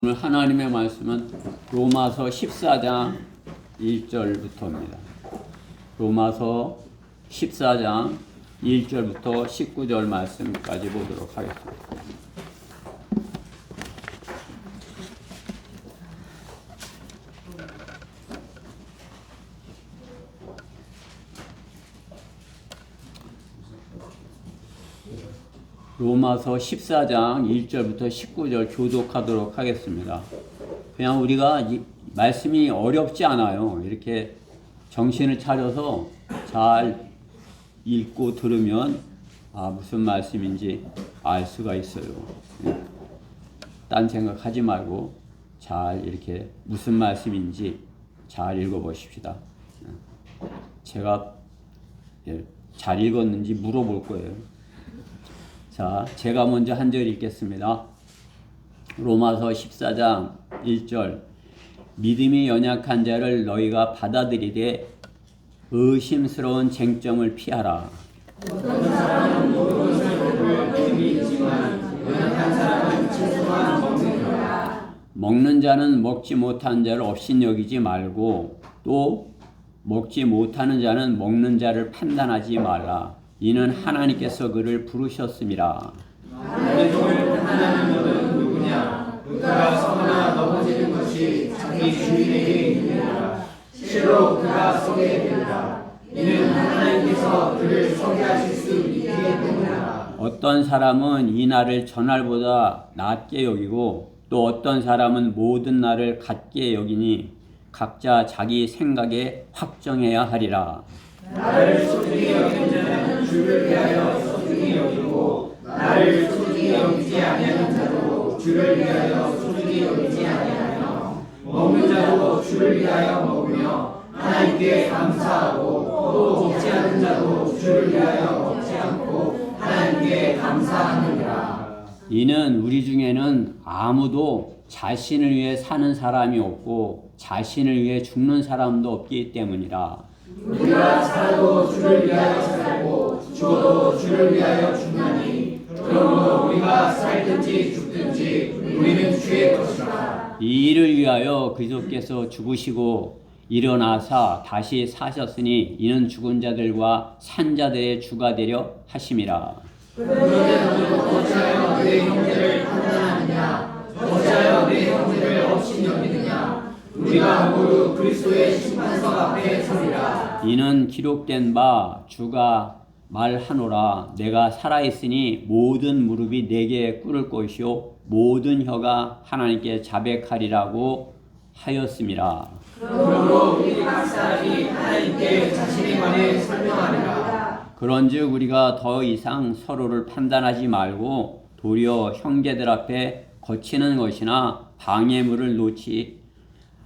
오늘 하나님의 말씀은 로마서 14장 1절부터입니다. 로마서 14장 1절부터 19절 말씀까지 보도록 하겠습니다. 로마서 14장 1절부터 19절 교독하도록 하겠습니다. 그냥 우리가 이 말씀이 어렵지 않아요. 이렇게 정신을 차려서 잘 읽고 들으면 무슨 말씀인지 알 수가 있어요. 딴 생각하지 말고 잘 이렇게 무슨 말씀인지 잘 읽어보십시다. 제가 잘 읽었는지 물어볼 거예요. 자, 제가 먼저 한 절 읽겠습니다. 로마서 14장 1절. 믿음이 연약한 자를 너희가 받아들이되 의심스러운 쟁점을 피하라. 어떤 사람은 모든 것을 먹을 믿음이 있지만 연약한 사람은 채소만 먹느니라. 먹는 자는 먹지 못한 자를 업신여기지 말고 또 먹지 못하는 자는 먹는 자를 판단하지 말라. 이는 하나님께서 그를 부르셨음이라. 나의 종을 판단하는 너는 누구냐? 그가 서거나 넘어지는 것이 자기 주인에게 있느니라. 실로 그가 서게 되리라. 이는 하나님께서 그를 서게 하실 수 있기 때문이라. 어떤 사람은 이 날을 전날보다 낮게 여기고 또 어떤 사람은 모든 날을 같게 여기니 각자 자기 생각에 확정해야 하리라. 나를 소중히 여기는 자는 주를 위하여 소중히 여기고 나를 소중히 여기지 아니하는 자도 주를 위하여 소중히 여기지 아니하며 먹는 자도 주를 위하여 먹으며 하나님께 감사하고 또 먹지 않는 자도 주를 위하여 먹지 않고 하나님께 감사하느니라. 이는 우리 중에는 아무도 자신을 위해 사는 사람이 없고 자신을 위해 죽는 사람도 없기 때문이라. 우리가 살아도 주를 위하여 살고 죽어도 주를 위하여 죽나니 그러므로 우리가 살든지 죽든지 우리는 주의 것이라. 이 일을 위하여 그리스도께서 죽으시고 일어나사 다시 사셨으니 이는 죽은 자들과 산 자들의 주가 되려 하심이라. 그런데 너는 어찌하여 내 형제를 판단하느냐? 어찌하여 내 형제를 업신여기느냐? 우리가 모두 그리스도의 심판석 앞에 서리라. 이는 기록된 바 주가 말하노라. 내가 살아있으니 모든 무릎이 내게 꿇을 것이요 모든 혀가 하나님께 자백하리라고 하였음이라. 그러므로 우리 각 사람이 하나님께 자신에 관해 설명하리라. 그런즉 우리가 더 이상 서로를 판단하지 말고 도리어 형제들 앞에 거치는 것이나 방해물을 놓지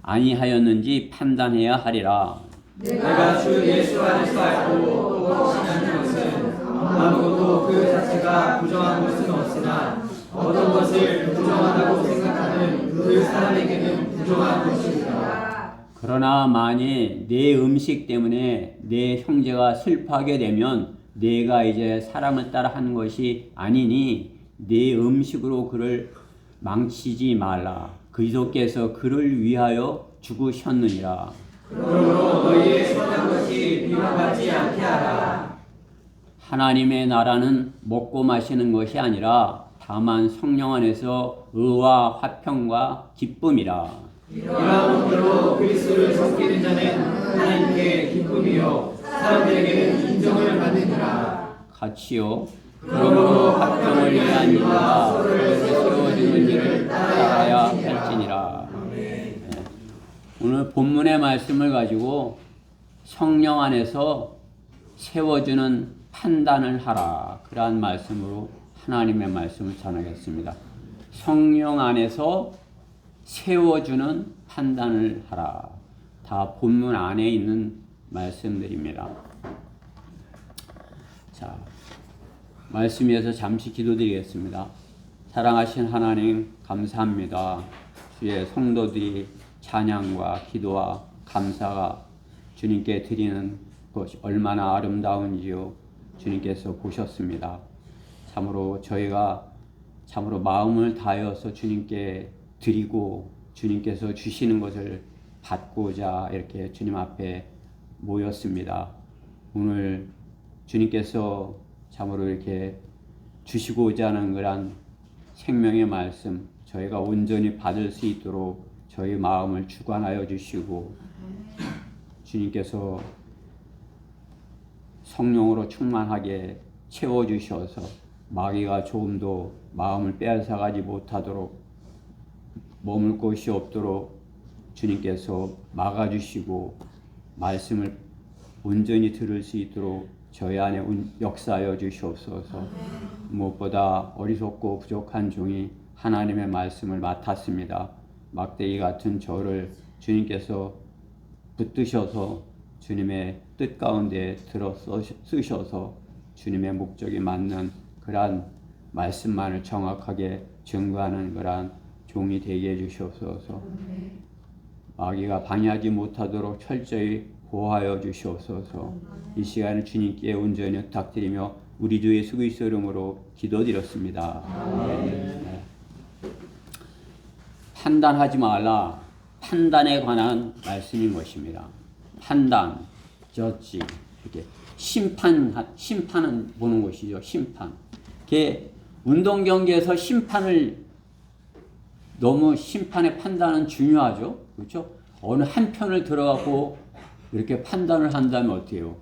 아니하였는지 판단해야 하리라. 내가 주 예수 안에서 알고 또 확신하는 것은 아무것도 그 자체가 부정한 것은 없으나 어떤 것을 부정하다고 생각하는 그 사람에게는 부정한 것입니다. 그러나 만일 내 음식 때문에 내 형제가 슬퍼하게 되면 내가 이제 사람을 따라 하는 것이 아니니 내 음식으로 그를 망치지 말라. 그리스도께서 그를 위하여 죽으셨느니라. 그러므로 너희의 선한 것이 비방받지 않게 하라. 하나님의 나라는 먹고 마시는 것이 아니라 다만 성령 안에서 의와 화평과 기쁨이라. 이러한 것으로 그리스도를 섬기는 자는 하나님께 기쁨이요 사람들에게는 인정을 받느니라. 같이요. 그러므로 화평을 위한 일과 서로를 세워주는 일을 따라야 할지니라. 네. 오늘 본문의 말씀을 가지고 성령 안에서 세워주는 판단을 하라. 그러한 말씀으로 하나님의 말씀을 전하겠습니다. 성령 안에서 세워주는 판단을 하라. 다 본문 안에 있는 말씀들입니다. 자, 말씀 위해서 잠시 기도드리겠습니다. 사랑하신 하나님 감사합니다. 주의 성도들이 찬양과 기도와 감사가 주님께 드리는 것이 얼마나 아름다운지요 주님께서 보셨습니다. 참으로 저희가 참으로 마음을 다하여서 주님께 드리고 주님께서 주시는 것을 받고자 이렇게 주님 앞에 모였습니다. 오늘 주님께서 참으로 이렇게 주시고자 하는 그런 생명의 말씀 저희가 온전히 받을 수 있도록 저희 마음을 주관하여 주시고 주님께서 성령으로 충만하게 채워주셔서 마귀가 조금도 마음을 빼앗아가지 못하도록 머물 곳이 없도록 주님께서 막아주시고 말씀을 온전히 들을 수 있도록 저희 안에 역사하여 주시옵소서. 무엇보다 어리석고 부족한 종이 하나님의 말씀을 맡았습니다. 막대기 같은 저를 주님께서 붙드셔서 주님의 뜻 가운데 들어 쓰셔서 주님의 목적이 맞는 그러한 말씀만을 정확하게 증거하는 그러한 종이 되게 해주시옵소서. 마귀가 방해하지 못하도록 철저히 보호하여 주시옵소서. 이 시간에 주님께 온전히 부탁드리며 우리 주 예수 그리스도 이름으로 기도드렸습니다. 네. 판단하지 말라. 판단에 관한 말씀인 것입니다. 판단, 저지 이렇게 심판은 보는 것이죠. 심판. 이게 운동 경기에서 너무 심판의 판단은 중요하죠. 그렇죠? 어느 한 편을 들어가고 이렇게 판단을 한다면 어떻게 해요?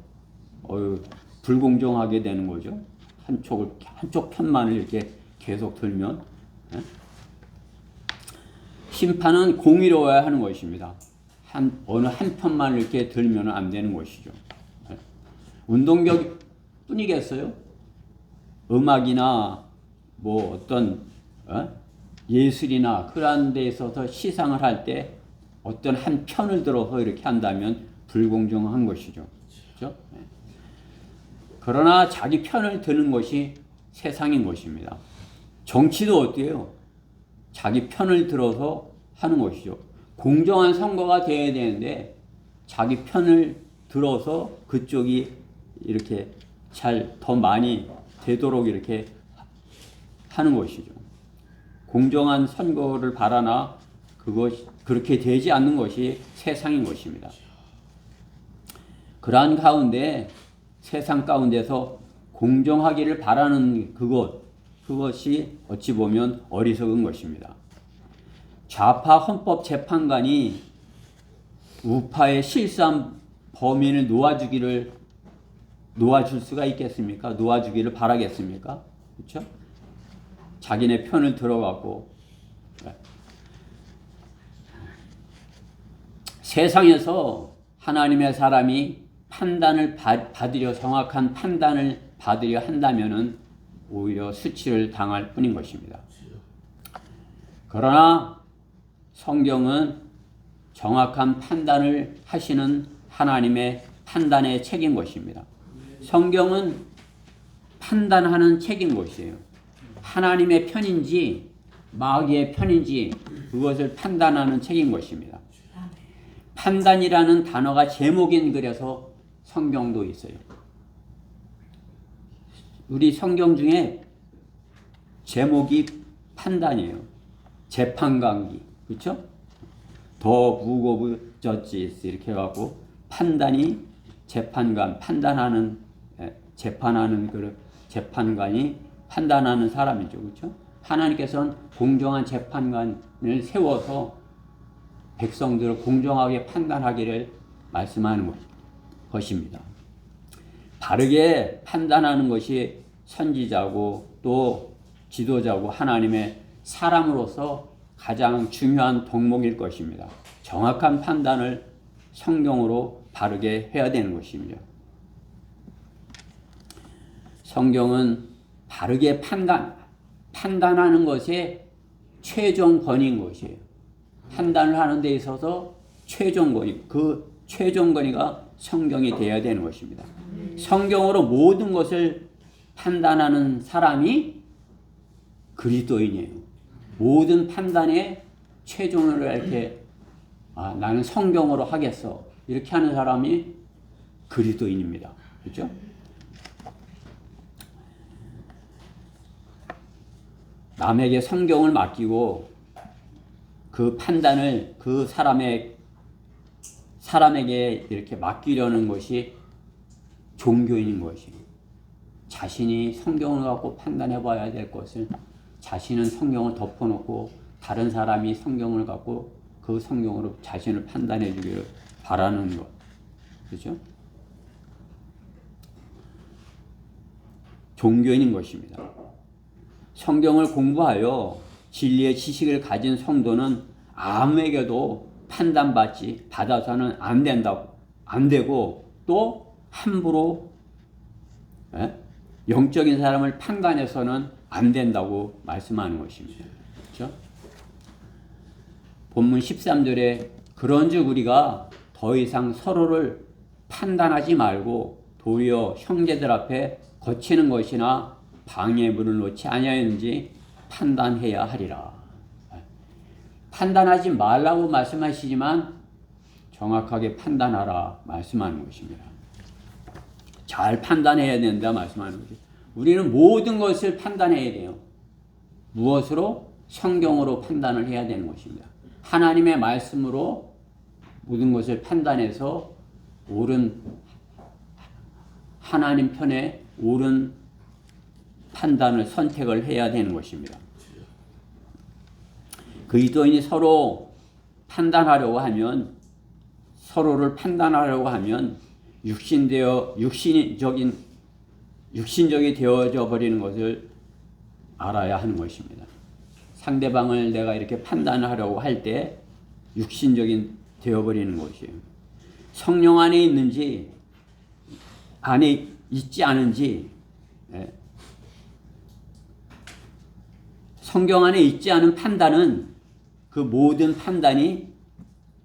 불공정하게 되는 거죠. 한쪽 편만을 이렇게 계속 들면. 심판은 공의로워야 하는 것입니다. 어느 한 편만 이렇게 들면 안 되는 것이죠. 운동경 뿐이겠어요? 음악이나 뭐 어떤 예술이나 그런 데 있어서 시상을 할 때 어떤 한 편을 들어서 이렇게 한다면 불공정한 것이죠. 그렇죠? 그러나 자기 편을 드는 것이 세상인 것입니다. 정치도 어때요? 자기 편을 들어서 하는 것이죠. 공정한 선거가 돼야 되는데 자기 편을 들어서 그쪽이 이렇게 더 많이 되도록 이렇게 하는 것이죠. 공정한 선거를 바라나 그렇게 되지 않는 것이 세상인 것입니다. 그러한 가운데 세상 가운데서 공정하기를 바라는 그것이 어찌 보면 어리석은 것입니다. 좌파 헌법재판관이 우파의 실수한 범인을 놓아줄 수가 있겠습니까? 놓아주기를 바라겠습니까? 그렇죠? 자기네 편을 들어가고 세상에서 하나님의 사람이 판단을 받으려 정확한 판단을 받으려 한다면은 오히려 수치를 당할 뿐인 것입니다. 그러나 성경은 정확한 판단을 하시는 하나님의 판단의 책인 것입니다. 성경은 판단하는 책인 것이에요. 하나님의 편인지 마귀의 편인지 그것을 판단하는 책인 것입니다. 판단이라는 단어가 제목인 글에서 성경도 있어요. 우리 성경 중에 제목이 판단이에요. 재판관기, 그렇죠? 더 북 오브 저지스 이렇게 해갖고 판단이 재판관, 재판하는 그 재판관이 판단하는 사람이죠, 그렇죠? 하나님께서는 공정한 재판관을 세워서 백성들을 공정하게 판단하기를 말씀하는 것입니다. 바르게 판단하는 것이 선지자고 또 지도자고 하나님의 사람으로서 가장 중요한 덕목일 것입니다. 정확한 판단을 성경으로 바르게 해야 되는 것입니다. 성경은 바르게 판단하는 것에 최종 권위인 것이에요. 판단을 하는 데 있어서 최종 권위, 그 최종 권위가 성경이 되어야 되는 것입니다. 성경으로 모든 것을 판단하는 사람이 그리스도인이에요. 모든 판단에 최종을 이렇게 나는 성경으로 하겠어 이렇게 하는 사람이 그리스도인입니다. 그렇죠? 남에게 성경을 맡기고 그 판단을 그 사람에게 이렇게 맡기려는 것이 종교인인 것이에요. 자신이 성경을 갖고 판단해 봐야 될 것을 자신은 성경을 덮어놓고 다른 사람이 성경을 갖고 그 성경으로 자신을 판단해 주기를 바라는 것. 그렇죠? 종교인인 것입니다. 성경을 공부하여 진리의 지식을 가진 성도는 아무에게도 받아서는 안 되고 또 함부로 영적인 사람을 판단해서는 안 된다고 말씀하는 것입니다. 그렇죠? 본문 13절에 그런즉 우리가 더 이상 서로를 판단하지 말고 도리어 형제들 앞에 거치는 것이나 방해물을 놓지 아니하였는지 판단해야 하리라. 판단하지 말라고 말씀하시지만 정확하게 판단하라 말씀하는 것입니다. 잘 판단해야 된다 말씀하는 거죠. 우리는 모든 것을 판단해야 돼요. 무엇으로? 성경으로 판단을 해야 되는 것입니다. 하나님의 말씀으로 모든 것을 판단해서 하나님 편에 옳은 판단을 선택을 해야 되는 것입니다. 그리스도인이 서로를 판단하려고 하면 육신적이 되어져 버리는 것을 알아야 하는 것입니다. 상대방을 내가 이렇게 판단하려고 할 때 육신적인 되어버리는 것이에요. 성령 안에 있는지 안에 있지 않은지, 성경 안에 있지 않은 판단은 그 모든 판단이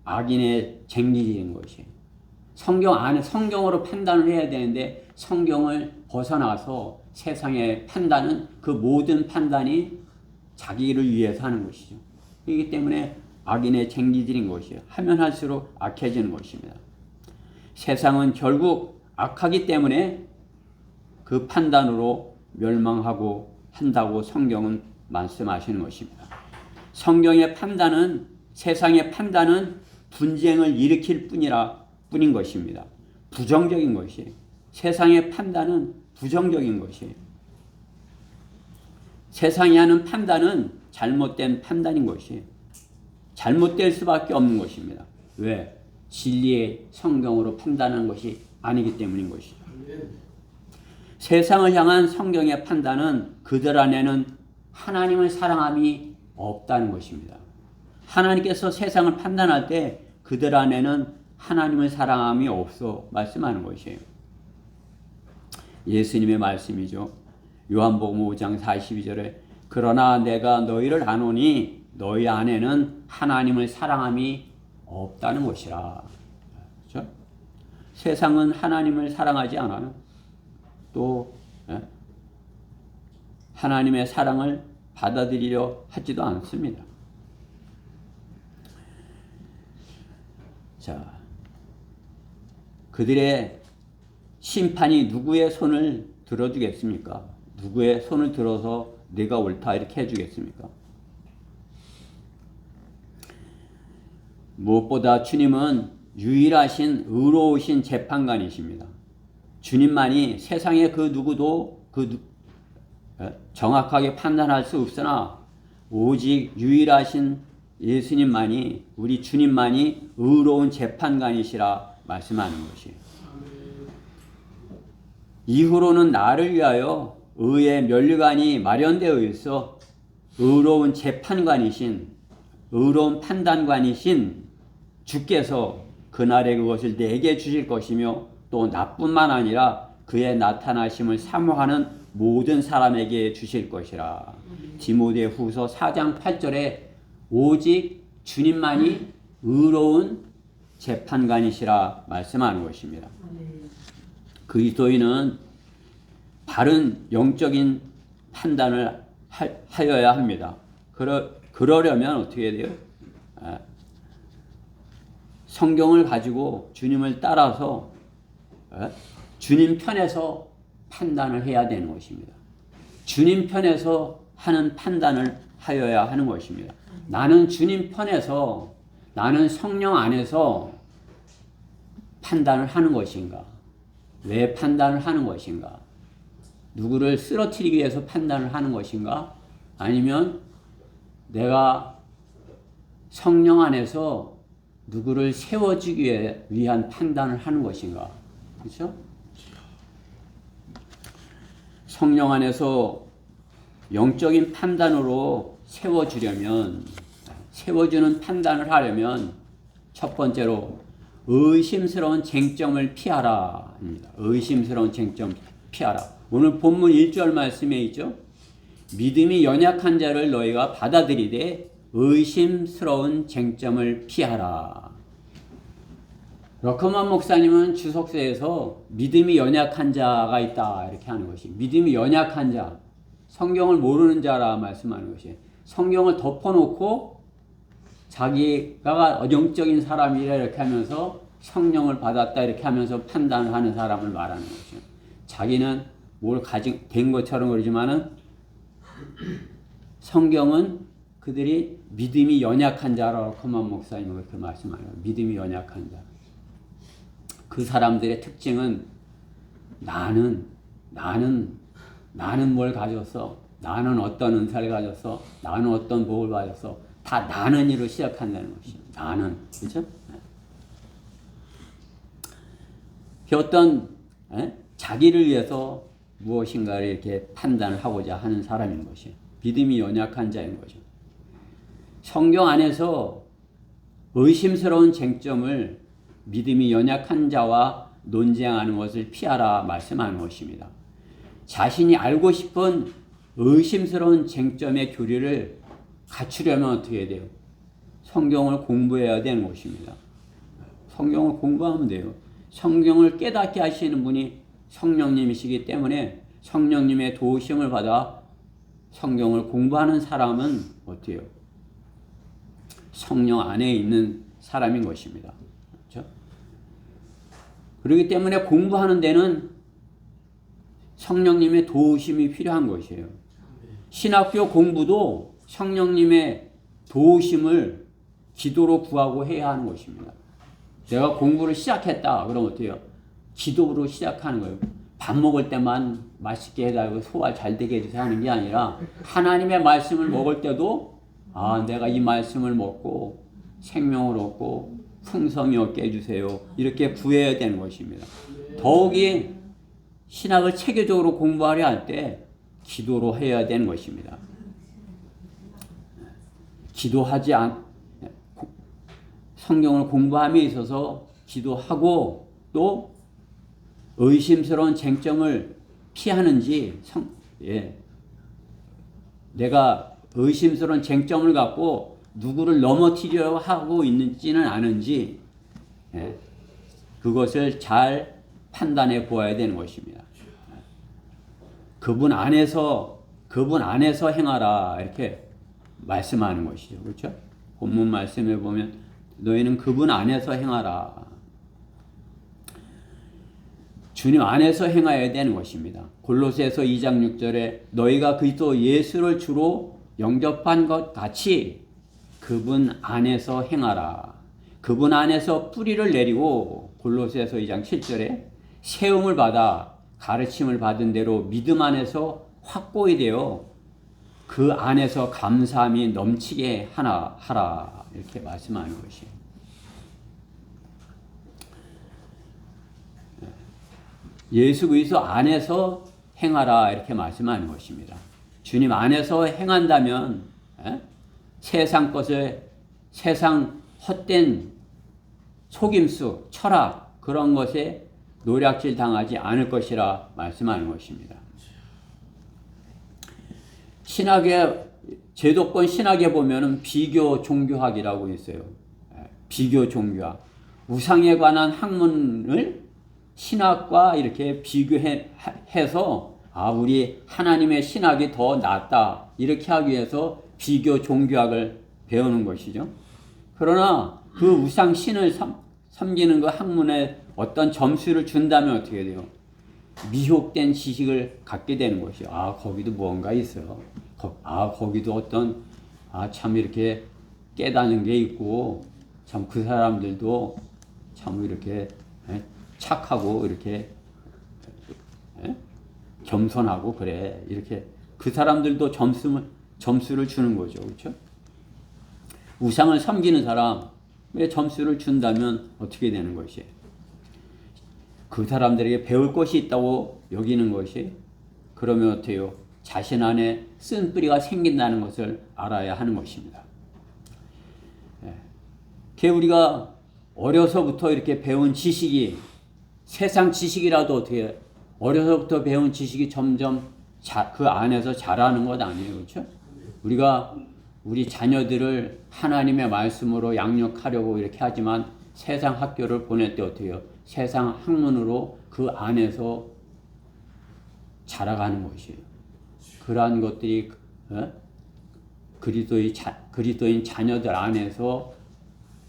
악인의 쟁리인 것이에요. 성경으로 판단을 해야 되는데 성경을 벗어나서 세상의 판단은 그 모든 판단이 자기를 위해서 하는 것이죠. 그렇기 때문에 악인의 쟁리들인 것이에요. 하면 할수록 악해지는 것입니다. 세상은 결국 악하기 때문에 그 판단으로 멸망하고 한다고 성경은 말씀하시는 것입니다. 성경의 판단은, 세상의 판단은 분쟁을 일으킬 뿐인 것입니다. 부정적인 것이에요. 세상의 판단은 부정적인 것이에요. 세상이 하는 판단은 잘못된 판단인 것이에요. 잘못될 수밖에 없는 것입니다. 왜? 진리의 성경으로 판단하는 것이 아니기 때문인 것이죠. 세상을 향한 성경의 판단은 그들 안에는 하나님을 사랑함이 없다는 것입니다. 하나님께서 세상을 판단할 때 그들 안에는 하나님을 사랑함이 없어 말씀하는 것이에요. 예수님의 말씀이죠. 요한복음 5장 42절에 그러나 내가 너희를 아노니 너희 안에는 하나님을 사랑함이 없다는 것이라. 그렇죠? 세상은 하나님을 사랑하지 않아요. 또 하나님의 사랑을 받아들이려 하지도 않습니다. 자, 그들의 심판이 누구의 손을 들어주겠습니까? 누구의 손을 들어서 네가 옳다 이렇게 해주겠습니까? 무엇보다 주님은 유일하신 의로우신 재판관이십니다. 주님만이 세상의 그 누구도 정확하게 판단할 수 없으나 오직 유일하신 예수님만이, 우리 주님만이 의로운 재판관이시라 말씀하는 것이에요. 이후로는 나를 위하여 의의 면류관이 마련되어 있어 의로운 재판관이신, 의로운 판단관이신 주께서 그날에 그것을 내게 주실 것이며 또 나뿐만 아니라 그의 나타나심을 사모하는 모든 사람에게 주실 것이라. 디모데후서 4장 8절에 오직 주님만이 의로운 재판관이시라 말씀하는 것입니다. 그리스도인은 바른 영적인 판단을 하여야 합니다. 그러려면 어떻게 해야 돼요? 성경을 가지고 주님을 따라서 주님 편에서 판단을 해야 되는 것입니다. 주님 편에서 하는 판단을 하여야 하는 것입니다. 나는 주님 편에서, 나는 성령 안에서 판단을 하는 것인가? 왜 판단을 하는 것인가? 누구를 쓰러뜨리기 위해서 판단을 하는 것인가? 아니면 내가 성령 안에서 누구를 세워주기 위한 판단을 하는 것인가? 그렇죠? 성령 안에서 영적인 판단으로 세워주는 판단을 하려면 첫 번째로 의심스러운 쟁점을 피하라. 의심스러운 쟁점 피하라. 오늘 본문 1절 말씀에 있죠. 믿음이 연약한 자를 너희가 받아들이되 의심스러운 쟁점을 피하라. 러커만 목사님은 주석서에서 믿음이 연약한 자가 있다 이렇게 하는 것이, 믿음이 연약한 자, 성경을 모르는 자라 말씀하는 것이, 성경을 덮어놓고 자기가 영적인 사람이라 이렇게 하면서 성령을 받았다 이렇게 하면서 판단을 하는 사람을 말하는 것이죠. 자기는 뭘 된 것처럼 그러지만은 성경은 그들이 믿음이 연약한 자라고 커먼 목사님은 그렇게 말씀하네요. 믿음이 연약한 자. 그 사람들의 특징은 나는 뭘 가졌어? 나는 어떤 은사를 가졌어? 나는 어떤 복을 받았어? 다 나는이로 시작한다는 것이죠. 나는. 그렇죠? 어떤 자기를 위해서 무엇인가를 이렇게 판단을 하고자 하는 사람인 것이에요. 믿음이 연약한 자인 거죠. 성경 안에서 의심스러운 쟁점을 믿음이 연약한 자와 논쟁하는 것을 피하라 말씀하는 것입니다. 자신이 알고 싶은 의심스러운 쟁점의 교리를 갖추려면 어떻게 해야 돼요? 성경을 공부해야 되는 것입니다. 성경을 공부하면 돼요. 성경을 깨닫게 하시는 분이 성령님이시기 때문에 성령님의 도우심을 받아 성경을 공부하는 사람은 어때요? 성령 안에 있는 사람인 것입니다. 그렇죠? 그렇기 때문에 공부하는 데는 성령님의 도우심이 필요한 것이에요. 신학교 공부도 성령님의 도우심을 기도로 구하고 해야 하는 것입니다. 내가 공부를 시작했다. 그럼 어때요? 기도로 시작하는 거예요. 밥 먹을 때만 맛있게 해달라고 소화 잘 되게 해주세요 하는 게 아니라 하나님의 말씀을 먹을 때도 내가 이 말씀을 먹고 생명을 얻고 풍성이 얻게 해주세요. 이렇게 구해야 되는 것입니다. 더욱이 신학을 체계적으로 공부하려 할 때 기도로 해야 되는 것입니다. 성경을 공부함에 있어서 기도하고 또 의심스러운 쟁점을 피하는지, 내가 의심스러운 쟁점을 갖고 누구를 넘어뜨리려고 하고 있는지는 아는지, 그것을 잘 판단해 보아야 되는 것입니다. 그분 안에서 행하라 이렇게 말씀하는 것이죠. 그렇죠? 본문 말씀에 보면 너희는 그분 안에서 행하라. 주님 안에서 행하여야 되는 것입니다. 골로새서 2장 6절에 너희가 그리스도 예수를 주로 영접한 것 같이 그분 안에서 행하라. 그분 안에서 뿌리를 내리고 골로새서 2장 7절에 세움을 받아 가르침을 받은 대로 믿음 안에서 확고히 되어 그 안에서 감사함이 넘치게 하라. 이렇게 말씀하는 것이에요. 예수 그리스도 안에서 행하라 이렇게 말씀하는 것입니다. 주님 안에서 행한다면 세상 헛된 속임수, 철학 그런 것에 노략질 당하지 않을 것이라 말씀하는 것입니다. 제도권 신학에 보면은 비교 종교학이라고 있어요. 비교 종교학. 우상에 관한 학문을 신학과 이렇게 비교해서 우리 하나님의 신학이 더 낫다 이렇게 하기 위해서 비교 종교학을 배우는 것이죠. 그러나 그 우상 신을 섬기는 그 학문에 어떤 점수를 준다면 어떻게 돼요? 미혹된 지식을 갖게 되는 것이요. 거기도 무언가 있어요. 거기도 어떤 참 이렇게 깨닫는 게 있고 참 그 사람들도 참 이렇게 착하고 이렇게 겸손하고 그래. 이렇게 그 사람들도 점수를 주는 거죠. 그렇죠? 우상을 섬기는 사람에 점수를 준다면 어떻게 되는 것이에요? 그 사람들에게 배울 것이 있다고 여기는 것이, 그러면 어때요? 자신 안에 쓴뿌리가 생긴다는 것을 알아야 하는 것입니다. 우리가 어려서부터 이렇게 배운 지식이, 세상 지식이라도 어떻게 어려서부터 배운 지식이 점점 그 안에서 자라는 것 아니에요. 그렇죠? 우리가 우리 자녀들을 하나님의 말씀으로 양육하려고 이렇게 하지만 세상 학교를 보낼 때 어떻게 해요? 세상 학문으로 그 안에서 자라가는 것이에요. 그러한 것들이 그리스도인 자녀들 안에서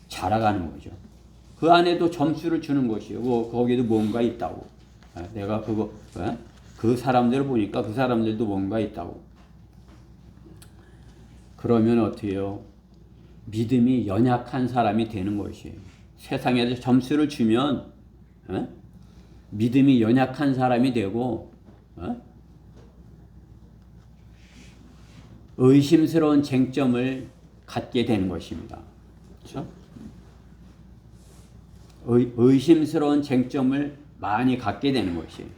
자라가는 거죠. 그 안에도 점수를 주는 것이에요. 거기에도 뭔가 있다고. 내가 그 사람들을 보니까 그 사람들도 뭔가 있다고. 그러면 어떻게 해요? 믿음이 연약한 사람이 되는 것이에요. 세상에서 점수를 주면 믿음이 연약한 사람이 되고 의심스러운 쟁점을 갖게 되는 것입니다. 그렇죠? 의심스러운 쟁점을 많이 갖게 되는 것이에요.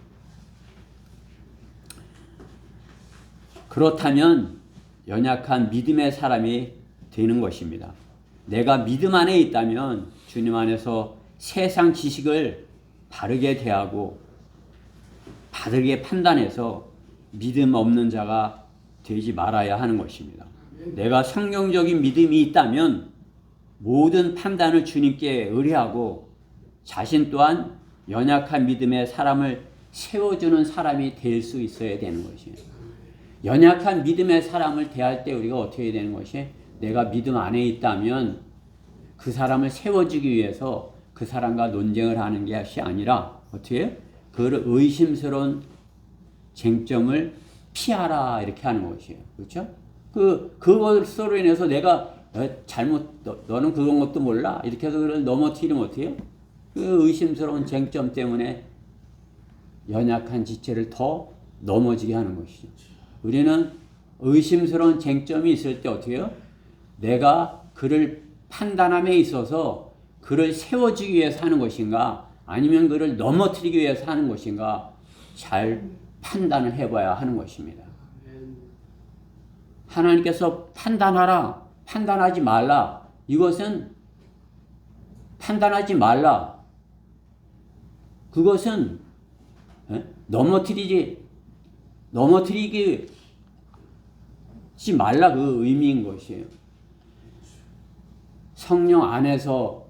그렇다면 연약한 믿음의 사람이 되는 것입니다. 내가 믿음 안에 있다면 주님 안에서 세상 지식을 바르게 대하고 바르게 판단해서 믿음 없는 자가 되지 말아야 하는 것입니다. 내가 성경적인 믿음이 있다면 모든 판단을 주님께 의뢰하고 자신 또한 연약한 믿음의 사람을 세워주는 사람이 될 수 있어야 되는 것이에요. 연약한 믿음의 사람을 대할 때 우리가 어떻게 해야 되는 것이, 내가 믿음 안에 있다면 그 사람을 세워주기 위해서 그 사람과 논쟁을 하는 것이 아니라 어떻게 그 의심스러운 쟁점을 피하라 이렇게 하는 것이에요. 그렇죠? 그것으로 인해서 내가 너는 그런 것도 몰라 이렇게 해서 그걸 넘어뜨리면 어떻게 해요? 그 의심스러운 쟁점 때문에 연약한 지체를 더 넘어지게 하는 것이죠. 우리는 의심스러운 쟁점이 있을 때 어떻게 해요? 내가 그를 판단함에 있어서 그를 세워주기 위해서 하는 것인가 아니면 그를 넘어뜨리기 위해서 하는 것인가 잘 판단을 해봐야 하는 것입니다. 하나님께서 판단하라, 판단하지 말라. 이것은 판단하지 말라. 그것은 넘어뜨리지 말라 그 의미인 것이에요. 성령 안에서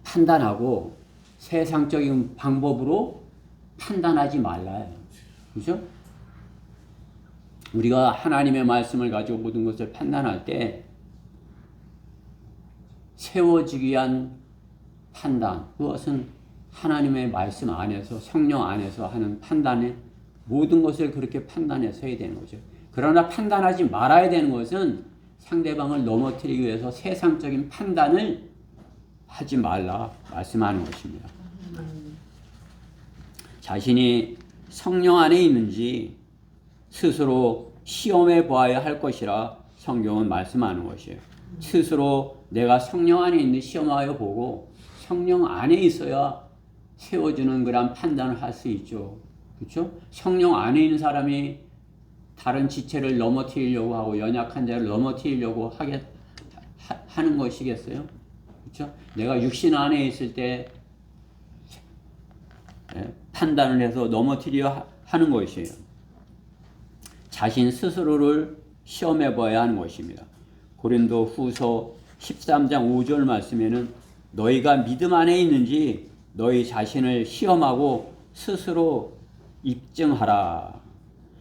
판단하고 세상적인 방법으로 판단하지 말라요. 그렇죠? 우리가 하나님의 말씀을 가지고 모든 것을 판단할 때 세워지기 위한 판단, 그것은 하나님의 말씀 안에서 성령 안에서 하는 판단에 모든 것을 그렇게 판단해서 해야 되는 거죠. 그러나 판단하지 말아야 되는 것은 상대방을 넘어뜨리기 위해서 세상적인 판단을 하지 말라 말씀하는 것입니다. 자신이 성령 안에 있는지 스스로 시험해 보아야 할 것이라 성경은 말씀하는 것이에요. 스스로 내가 성령 안에 있는지 시험하여 보고 성령 안에 있어야 세워주는 그런 판단을 할 수 있죠. 그렇죠? 성령 안에 있는 사람이 다른 지체를 넘어뜨리려고 하고 연약한 자를 넘어뜨리려고 하는 것이겠어요? 그렇죠? 내가 육신 안에 있을 때 판단을 해서 넘어뜨리려 하는 것이에요. 자신 스스로를 시험해 봐야 하는 것입니다. 고린도 후서 13장 5절 말씀에는 너희가 믿음 안에 있는지 너희 자신을 시험하고 스스로 입증하라.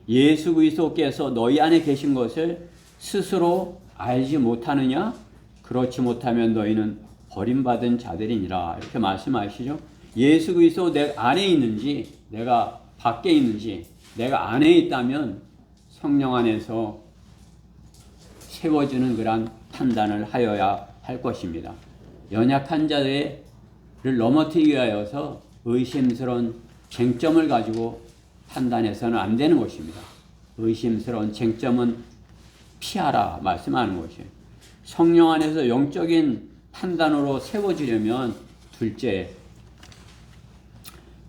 예수 그리스도께서 너희 안에 계신 것을 스스로 알지 못하느냐? 그렇지 못하면 너희는 버림받은 자들이니라. 이렇게 말씀하시죠. 예수 그리스도 내 안에 있는지 내가 밖에 있는지 내가 안에 있다면 성령 안에서 세워주는 그런 판단을 하여야 할 것입니다. 연약한 자들을 넘어뜨리기 위하여서 의심스러운 쟁점을 가지고 판단해서는 안 되는 것입니다. 의심스러운 쟁점은 피하라 말씀하는 것이에요. 성령 안에서 영적인 판단으로 세워지려면 둘째,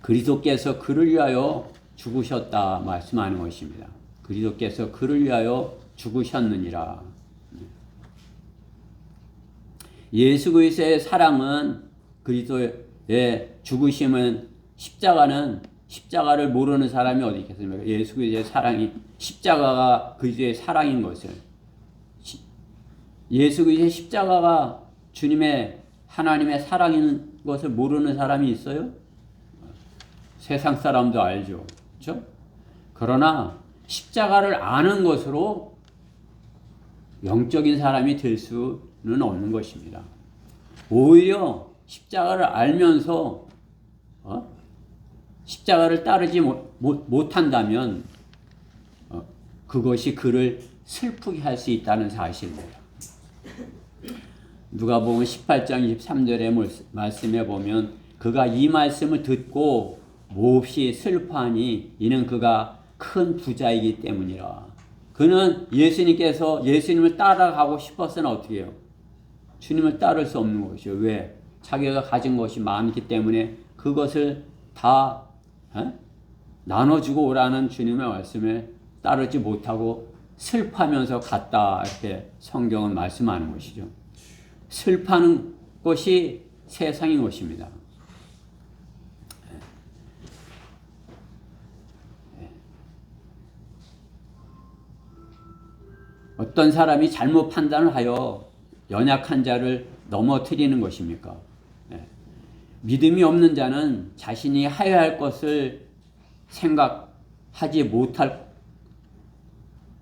그리스도께서 그를 위하여 죽으셨다 말씀하는 것입니다. 그리스도께서 그를 위하여 죽으셨느니라. 예수 그리스도의 사랑은, 그리스도의 죽으심은, 십자가를 모르는 사람이 어디 있겠습니까? 예수 그리스도의 사랑이, 십자가가 그리스도의 사랑인 것을, 예수 그리스도의 십자가가 주님의 하나님의 사랑인 것을 모르는 사람이 있어요? 세상 사람도 알죠. 그렇죠? 그러나 십자가를 아는 것으로 영적인 사람이 될 수는 없는 것입니다. 오히려 십자가를 알면서 십자가를 따르지 못한다면 그것이 그를 슬프게 할 수 있다는 사실입니다. 누가복음 18장 23절의 말씀에 보면 그가 이 말씀을 듣고 몹시 슬퍼하니 이는 그가 큰 부자이기 때문이라. 그는 예수님을 따라가고 싶었으나 어떻게 해요? 주님을 따를 수 없는 것이요. 왜? 자기가 가진 것이 많기 때문에 그것을 다 나눠주고 오라는 주님의 말씀에 따르지 못하고 슬퍼하면서 갔다, 이렇게 성경은 말씀하는 것이죠. 슬퍼하는 것이 세상인 것입니다. 어떤 사람이 잘못 판단을 하여 연약한 자를 넘어뜨리는 것입니까? 믿음이 없는 자는 자신이 하여야 할 것을 생각하지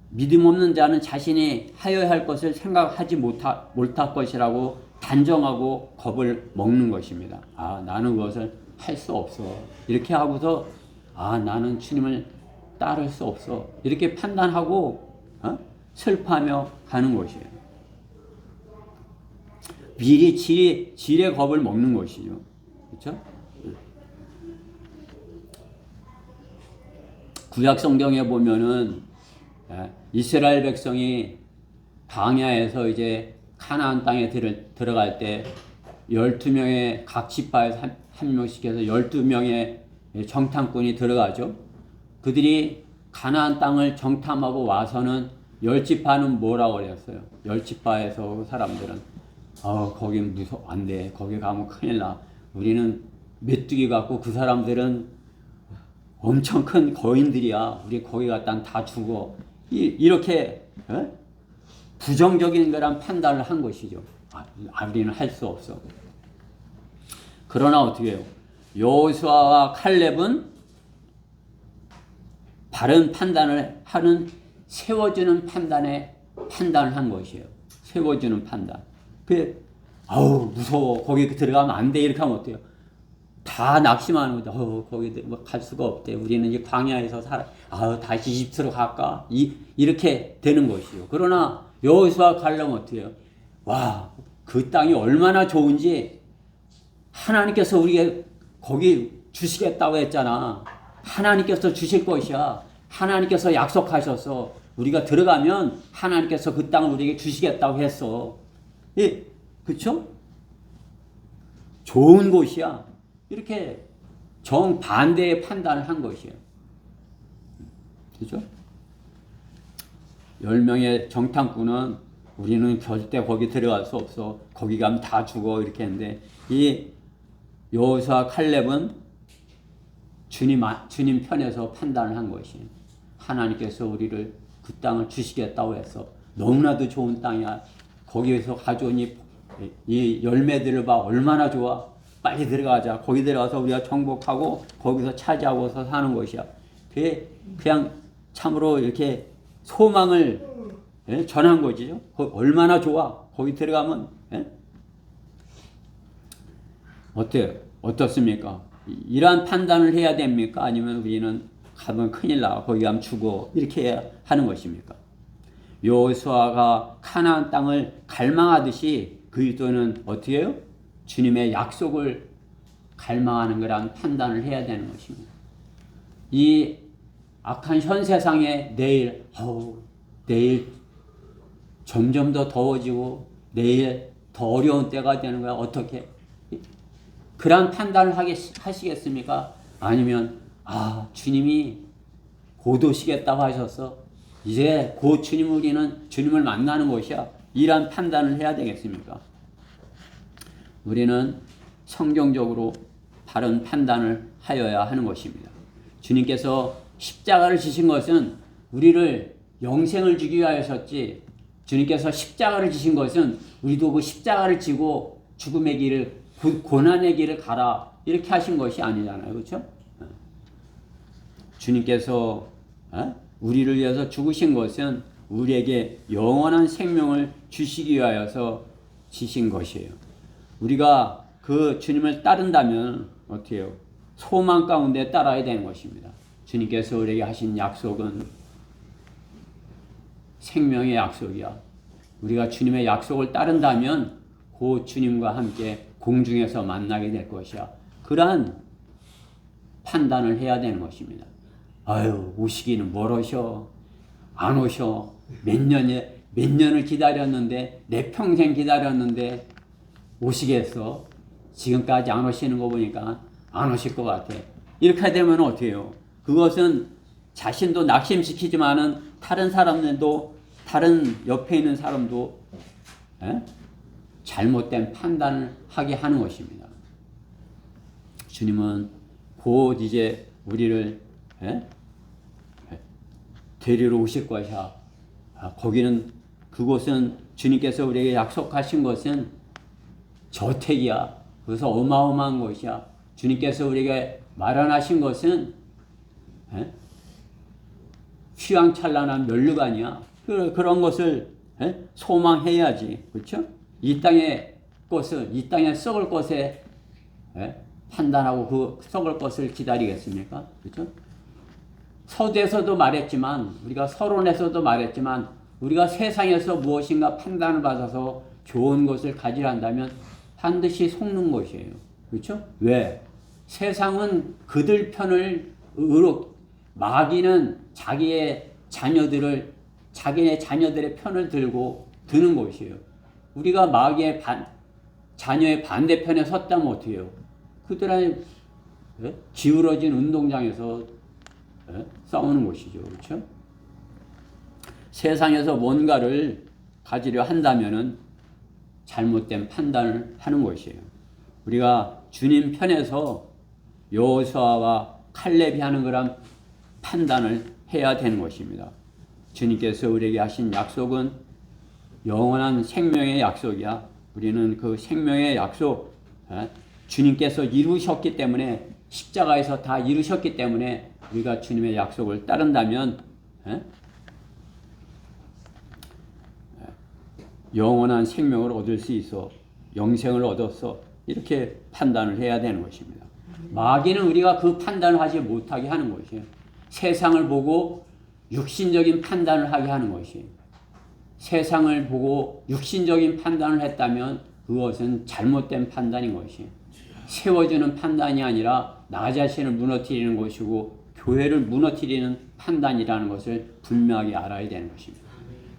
믿음 없는 자는 자신이 하여야 할 것을 생각하지 못할 것이라고 단정하고 겁을 먹는 것입니다. 나는 그것을 할 수 없어. 이렇게 하고서 나는 주님을 따를 수 없어. 이렇게 판단하고 슬퍼하며 가는 것이에요. 미리 지레 겁을 먹는 것이죠. 그렇죠? 구약 성경에 보면은 이스라엘 백성이 광야에서 이제 가나안 땅에 들어갈 때 12명의 각 지파에서 한 명씩 해서 12명의 정탐꾼이 들어가죠. 그들이 가나안 땅을 정탐하고 와서는 10지파는 뭐라고 그랬어요? 10지파에서 사람들은 거긴 안 돼. 거기 가면 큰일 나. 우리는 메뚜기 같고 그 사람들은 엄청 큰 거인들이야. 우리 거기 갔다 다 죽어. 이렇게 부정적인 거란 판단을 한 것이죠. 우리는 할 수 없어. 그러나 어떻게 해요? 여호수아와 칼렙은 바른 판단을 하는, 세워주는 판단을 한 것이에요. 세워주는 판단. 무서워. 거기 들어가면 안 돼. 이렇게 하면 어때요? 다 낙심하는 거죠. 거기 갈 수가 없대. 우리는 이 광야에서 살아. 다시 이집트로 갈까? 이렇게 되는 것이요. 그러나 여호수아 칼렙은 어떻게 해요? 그 땅이 얼마나 좋은지 하나님께서 우리에게 거기 주시겠다고 했잖아. 하나님께서 주실 것이야. 하나님께서 약속하셔서 우리가 들어가면 하나님께서 그 땅을 우리에게 주시겠다고 했어. 그렇죠? 좋은 곳이야. 이렇게 정반대의 판단을 한 것이에요. 그렇죠? 10명의 정탐꾼은 우리는 절대 거기 들어갈 수 없어. 거기 가면 다 죽어. 이렇게 했는데 이 여호수아 칼렙은 주님 편에서 판단을 한 것이에요. 하나님께서 우리를 그 땅을 주시겠다고 해서 너무나도 좋은 땅이야. 거기에서 가져온 이 열매들을 봐. 얼마나 좋아. 빨리 들어가자. 거기 들어가서 우리가 정복하고 거기서 차지하고서 사는 것이야. 그냥 참으로 이렇게 소망을 전한 거지요. 얼마나 좋아. 거기 들어가면 어때요? 어떻습니까? 이러한 판단을 해야 됩니까? 아니면 우리는 가면 큰일 나. 거기 가면 죽어. 이렇게 해야 하는 것입니까? 여호수아가 가나안 땅을 갈망하듯이 그리스도는 어떻게 해요? 주님의 약속을 갈망하는 거란 판단을 해야 되는 것입니다. 이 악한 현 세상에 내일 점점 더 더워지고 내일 더 어려운 때가 되는 거야. 어떻게? 그런 판단을 하시겠습니까? 아니면 주님이 곧 오시겠다고 하셔서 이제 곧 우리는 주님을 만나는 것이야. 이런 판단을 해야 되겠습니까? 우리는 성경적으로 바른 판단을 하여야 하는 것입니다. 주님께서 십자가를 지신 것은 우리를 영생을 주기 위하여셨지, 주님께서 십자가를 지신 것은 우리도 그 십자가를 지고 죽음의 길을, 고난의 길을 가라 이렇게 하신 것이 아니잖아요. 그렇죠? 주님께서 우리를 위해서 죽으신 것은 우리에게 영원한 생명을 주시기 위하여서 지신 것이에요. 우리가 그 주님을 따른다면 어떻게 해요? 소망 가운데 따라야 되는 것입니다. 주님께서 우리에게 하신 약속은 생명의 약속이야. 우리가 주님의 약속을 따른다면 곧 주님과 함께 공중에서 만나게 될 것이야. 그러한 판단을 해야 되는 것입니다. 오시기는 멀으셔. 안 오셔. 몇 년을 기다렸는데, 내 평생 기다렸는데 오시겠어? 지금까지 안 오시는 거 보니까 안 오실 것 같아. 이렇게 되면 어떻게 해요? 그것은 자신도 낙심시키지만은 다른 사람들도, 다른 옆에 있는 사람도 잘못된 판단을 하게 하는 것입니다. 주님은 곧 이제 우리를 데리러 오실 것이야. 그곳은 주님께서 우리에게 약속하신 것은 저택이야. 그래서 어마어마한 것이야. 주님께서 우리에게 마련하신 것은 휘황찬란한 면류관이야. 그런 것을 소망해야지. 그렇죠? 이 땅의 것을, 이 땅에 썩을 것에 판단하고 그 썩을 것을 기다리겠습니까? 그렇죠? 서두에서도 말했지만, 우리가 서론에서도 말했지만, 우리가 세상에서 무엇인가 판단을 받아서 좋은 것을 가지려 한다면 반드시 속는 것이에요. 그렇죠? 왜? 세상은 그들 편을 마귀는 자기네 자녀들의 편을 들고 드는 것이에요. 우리가 마귀의 자녀의 반대편에 섰다면 어떻게 해요? 그들의 기울어진 운동장에서 싸우는 것이죠. 그렇죠? 세상에서 뭔가를 가지려 한다면은 잘못된 판단을 하는 것이에요. 우리가 주님 편에서 여호수아와 칼렙이 하는 그런 판단을 해야 되는 것입니다. 주님께서 우리에게 하신 약속은 영원한 생명의 약속이야. 우리는 그 생명의 약속, 주님께서 이루셨기 때문에, 십자가에서 다 이루셨기 때문에 우리가 주님의 약속을 따른다면 영원한 생명을 얻을 수 있어, 영생을 얻었어, 이렇게 판단을 해야 되는 것입니다. 마귀는 우리가 그 판단을 하지 못하게 하는 것이에요. 세상을 보고 육신적인 판단을 하게 하는 것이에요. 세상을 보고 육신적인 판단을 했다면 그것은 잘못된 판단인 것이에요. 세워주는 판단이 아니라 나 자신을 무너뜨리는 것이고 교회를 무너뜨리는 판단이라는 것을 분명하게 알아야 되는 것입니다.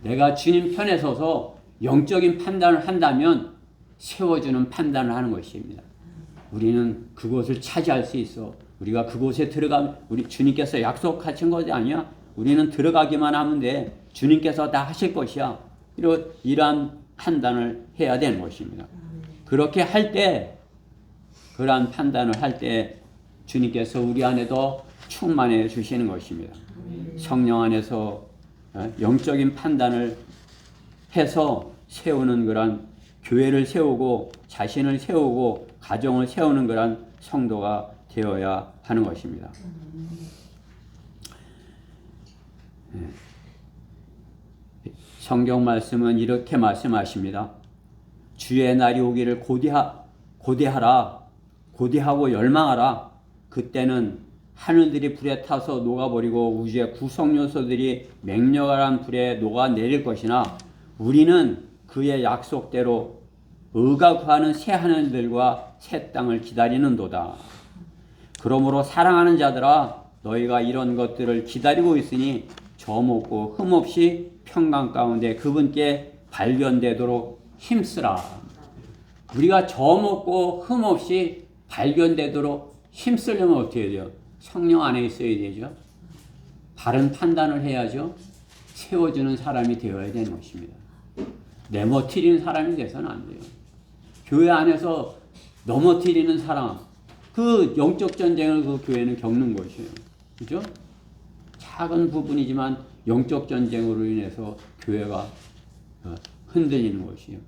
내가 주님 편에 서서 영적인 판단을 한다면 세워주는 판단을 하는 것입니다. 우리는 그곳을 차지할 수 있어. 우리가 그곳에 들어가면, 우리 주님께서 약속하신 것이 아니야. 우리는 들어가기만 하면 돼. 주님께서 다 하실 것이야. 이러한 판단을 해야 되는 것입니다. 그렇게 할 때, 그러한 판단을 할 때 주님께서 우리 안에도 충만해 주시는 것입니다. 성령 안에서 영적인 판단을 해서 세우는 그런 교회를 세우고 자신을 세우고 가정을 세우는 그런 성도가 되어야 하는 것입니다. 성경 말씀은 이렇게 말씀하십니다. 주의 날이 오기를 고대하라, 고대하고 열망하라. 그때는 하늘들이 불에 타서 녹아버리고 우주의 구성 요소들이 맹렬한 불에 녹아내릴 것이나 우리는 그의 약속대로 의가 구하는 새 하늘들과 새 땅을 기다리는도다. 그러므로 사랑하는 자들아 너희가 이런 것들을 기다리고 있으니 점없고 흠없이 평강 가운데 그분께 발견되도록 힘쓰라. 우리가 점없고 흠없이 발견되도록 힘쓰려면 어떻게 해야 돼요? 성령 안에 있어야 되죠. 바른 판단을 해야죠. 세워주는 사람이 되어야 되는 것입니다. 넘어뜨리는 사람이 돼서는 안 돼요. 교회 안에서 넘어뜨리는 사람, 그 영적 전쟁을 그 교회는 겪는 것이에요. 그죠? 작은 부분이지만 영적 전쟁으로 인해서 교회가 흔들리는 것이에요.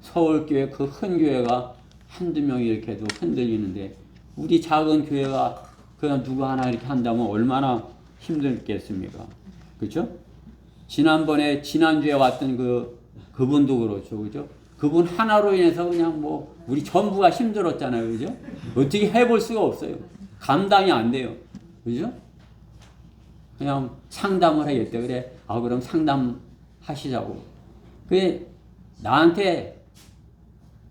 서울교회 그 큰 교회가 한두 명이 이렇게 해도 흔들리는데 우리 작은 교회가 그냥 누구 하나 이렇게 한다면 얼마나 힘들겠습니까? 그렇죠? 지난주에 왔던 그분도 그렇죠. 그죠? 그분 하나로 인해서 그냥 뭐 우리 전부가 힘들었잖아요. 그죠? 어떻게 해볼 수가 없어요. 감당이 안 돼요. 그죠? 그냥 상담을 하겠대. 그래. 그럼 상담하시자고. 그게 나한테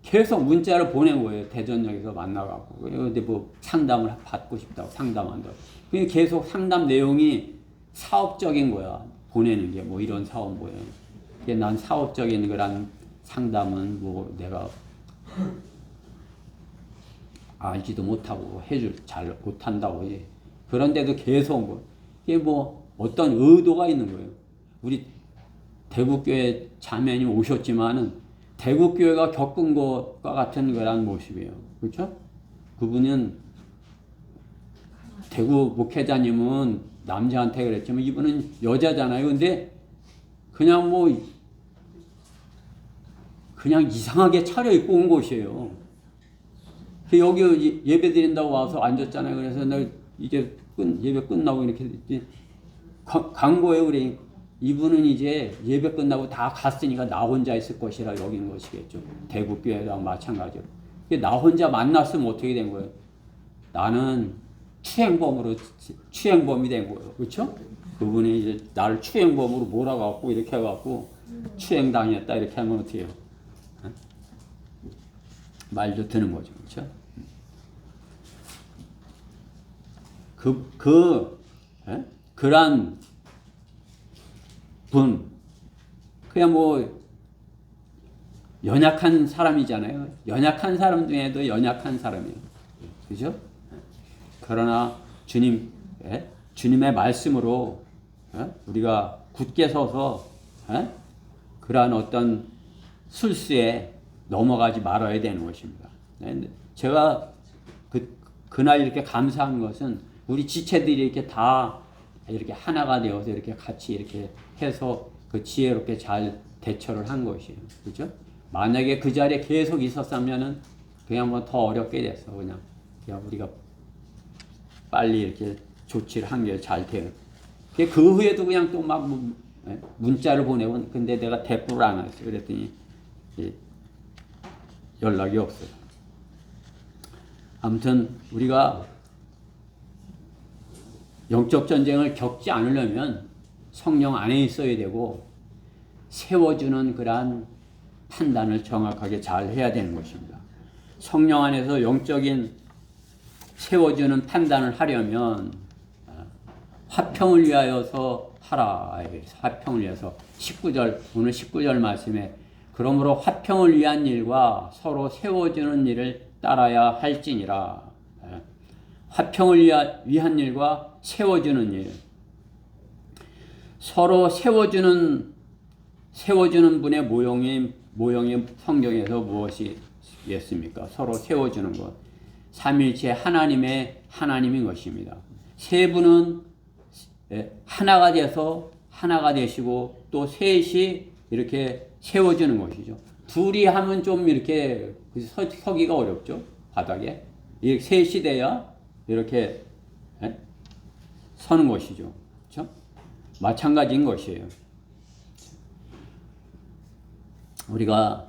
계속 문자를 보낸 거예요. 대전역에서 만나갖고. 근데 뭐 상담을 받고 싶다고 상담한다고. 그게 계속 상담 내용이 사업적인 거야. 보내는 게 뭐 이런 사업 뭐예요. 그게 난 사업적인 거란 상담은 뭐 내가 알지도 못하고 잘 못한다고 해. 그런데도 계속 뭐 이게 뭐 어떤 의도가 있는 거예요. 우리 대구교회 자매님 오셨지만은 대구교회가 겪은 것과 같은 거란 모습이에요. 그렇죠? 그분은 대구 목회자님은 남자한테 그랬지만 이분은 여자잖아요. 근데 그냥 그냥 이상하게 차려입고 온 곳이에요. 여기 예배 드린다고 와서 앉았잖아요. 그래서 나 이제 예배 끝나고 이렇게 간 거예요. 그래. 이분은 이제 예배 끝나고 다 갔으니까 나 혼자 있을 것이라 여기는 것이겠죠. 대구교회랑 마찬가지로. 나 혼자 만났으면 어떻게 된 거예요? 나는 추행범이 된 거예요. 그렇죠? 그분이 이제 나를 추행범으로 몰아갖고 이렇게 해갖고 추행당했다 이렇게 하면 어떻게 해요? 말도 드는 거죠. 그렇죠? 그런 분, 그냥 뭐 연약한 사람이잖아요. 연약한 사람 중에도 연약한 사람이에요. 그죠? 그러나 주님의 말씀으로 우리가 굳게 서서 그러한 어떤 술수에 넘어가지 말아야 되는 것입니다. 제가 그날 이렇게 감사한 것은 우리 지체들이 이렇게 다 이렇게 하나가 되어서 이렇게 같이 이렇게 해서 그 지혜롭게 잘 대처를 한 것이에요. 그죠? 만약에 그 자리에 계속 있었다면은 그냥 뭐 더 어렵게 됐어. 그냥 우리가 빨리 이렇게 조치를 한 게 잘 돼요. 그 후에도 그냥 또 막 문자를 보내고 근데 내가 대꾸를 안 했어요. 그랬더니 연락이 없어요. 아무튼 우리가 영적 전쟁을 겪지 않으려면 성령 안에 있어야 되고 세워주는 그러한 판단을 정확하게 잘 해야 되는 것입니다. 성령 안에서 영적인 세워주는 판단을 하려면 화평을 위하여서 하라. 화평을 위해서 19절 오늘 19절 말씀에 그러므로 화평을 위한 일과 서로 세워주는 일을 따라야 할지니라. 화평을 위한 일과 세워주는 일. 서로 세워주는 분의 모형이 성경에서 무엇이 있습니까? 서로 세워주는 것. 삼일체 하나님인 것입니다. 세 분은 하나가 돼서 하나가 되시고 또 셋이 이렇게 세워주는 것이죠. 둘이 하면 좀 이렇게 서기가 어렵죠. 바닥에. 이렇게 셋이 돼야 이렇게 서는 것이죠. 그렇죠? 마찬가지인 것이에요. 우리가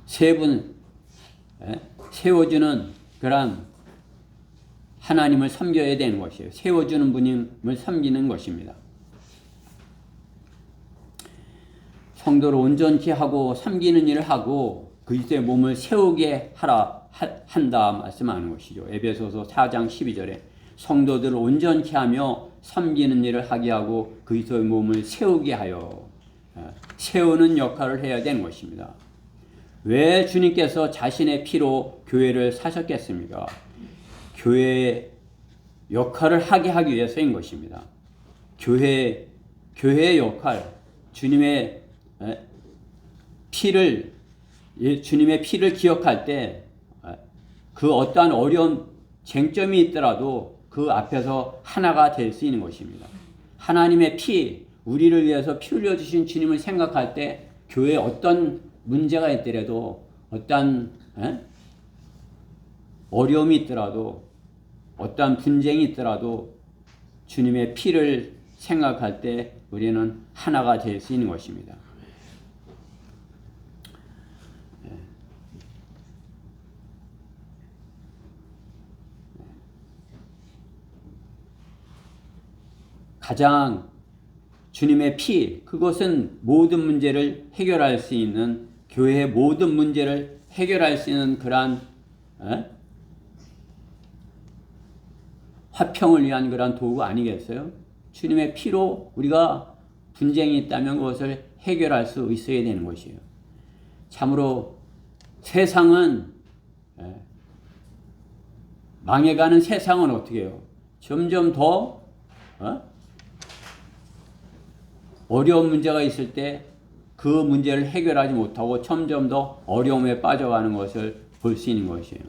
세 분 세워주는 그런 하나님을 섬겨야 되는 것이에요. 세워주는 분임을 섬기는 것입니다. 성도를 온전히 하고 섬기는 일을 하고 그리스도의 몸을 세우게 한다 말씀하는 것이죠. 에베소서 4장 12절에 성도들을 온전히 하며 섬기는 일을 하게 하고 그리스도의 몸을 세우게 하여 세우는 역할을 해야 되는 것입니다. 왜 주님께서 자신의 피로 교회를 사셨겠습니까? 교회의 역할을 하게 하기 위해서인 것입니다. 교회의 역할, 주님의 피를 기억할 때 그 어떠한 어려운 쟁점이 있더라도 그 앞에서 하나가 될 수 있는 것입니다. 하나님의 피, 우리를 위해서 피 흘려주신 주님을 생각할 때 교회에 어떤 문제가 있더라도 어떠한 어려움이 있더라도 어떠한 분쟁이 있더라도 주님의 피를 생각할 때 우리는 하나가 될 수 있는 것입니다. 가장 주님의 피, 그것은 모든 문제를 해결할 수 있는, 교회의 모든 문제를 해결할 수 있는 그러한 화평을 위한 그러한 도구 아니겠어요? 주님의 피로 우리가 분쟁이 있다면 그것을 해결할 수 있어야 되는 것이에요. 참으로 세상은 망해가는 세상은 어떻게 해요? 점점 더 어려운 문제가 있을 때 그 문제를 해결하지 못하고 점점 더 어려움에 빠져가는 것을 볼 수 있는 것이에요.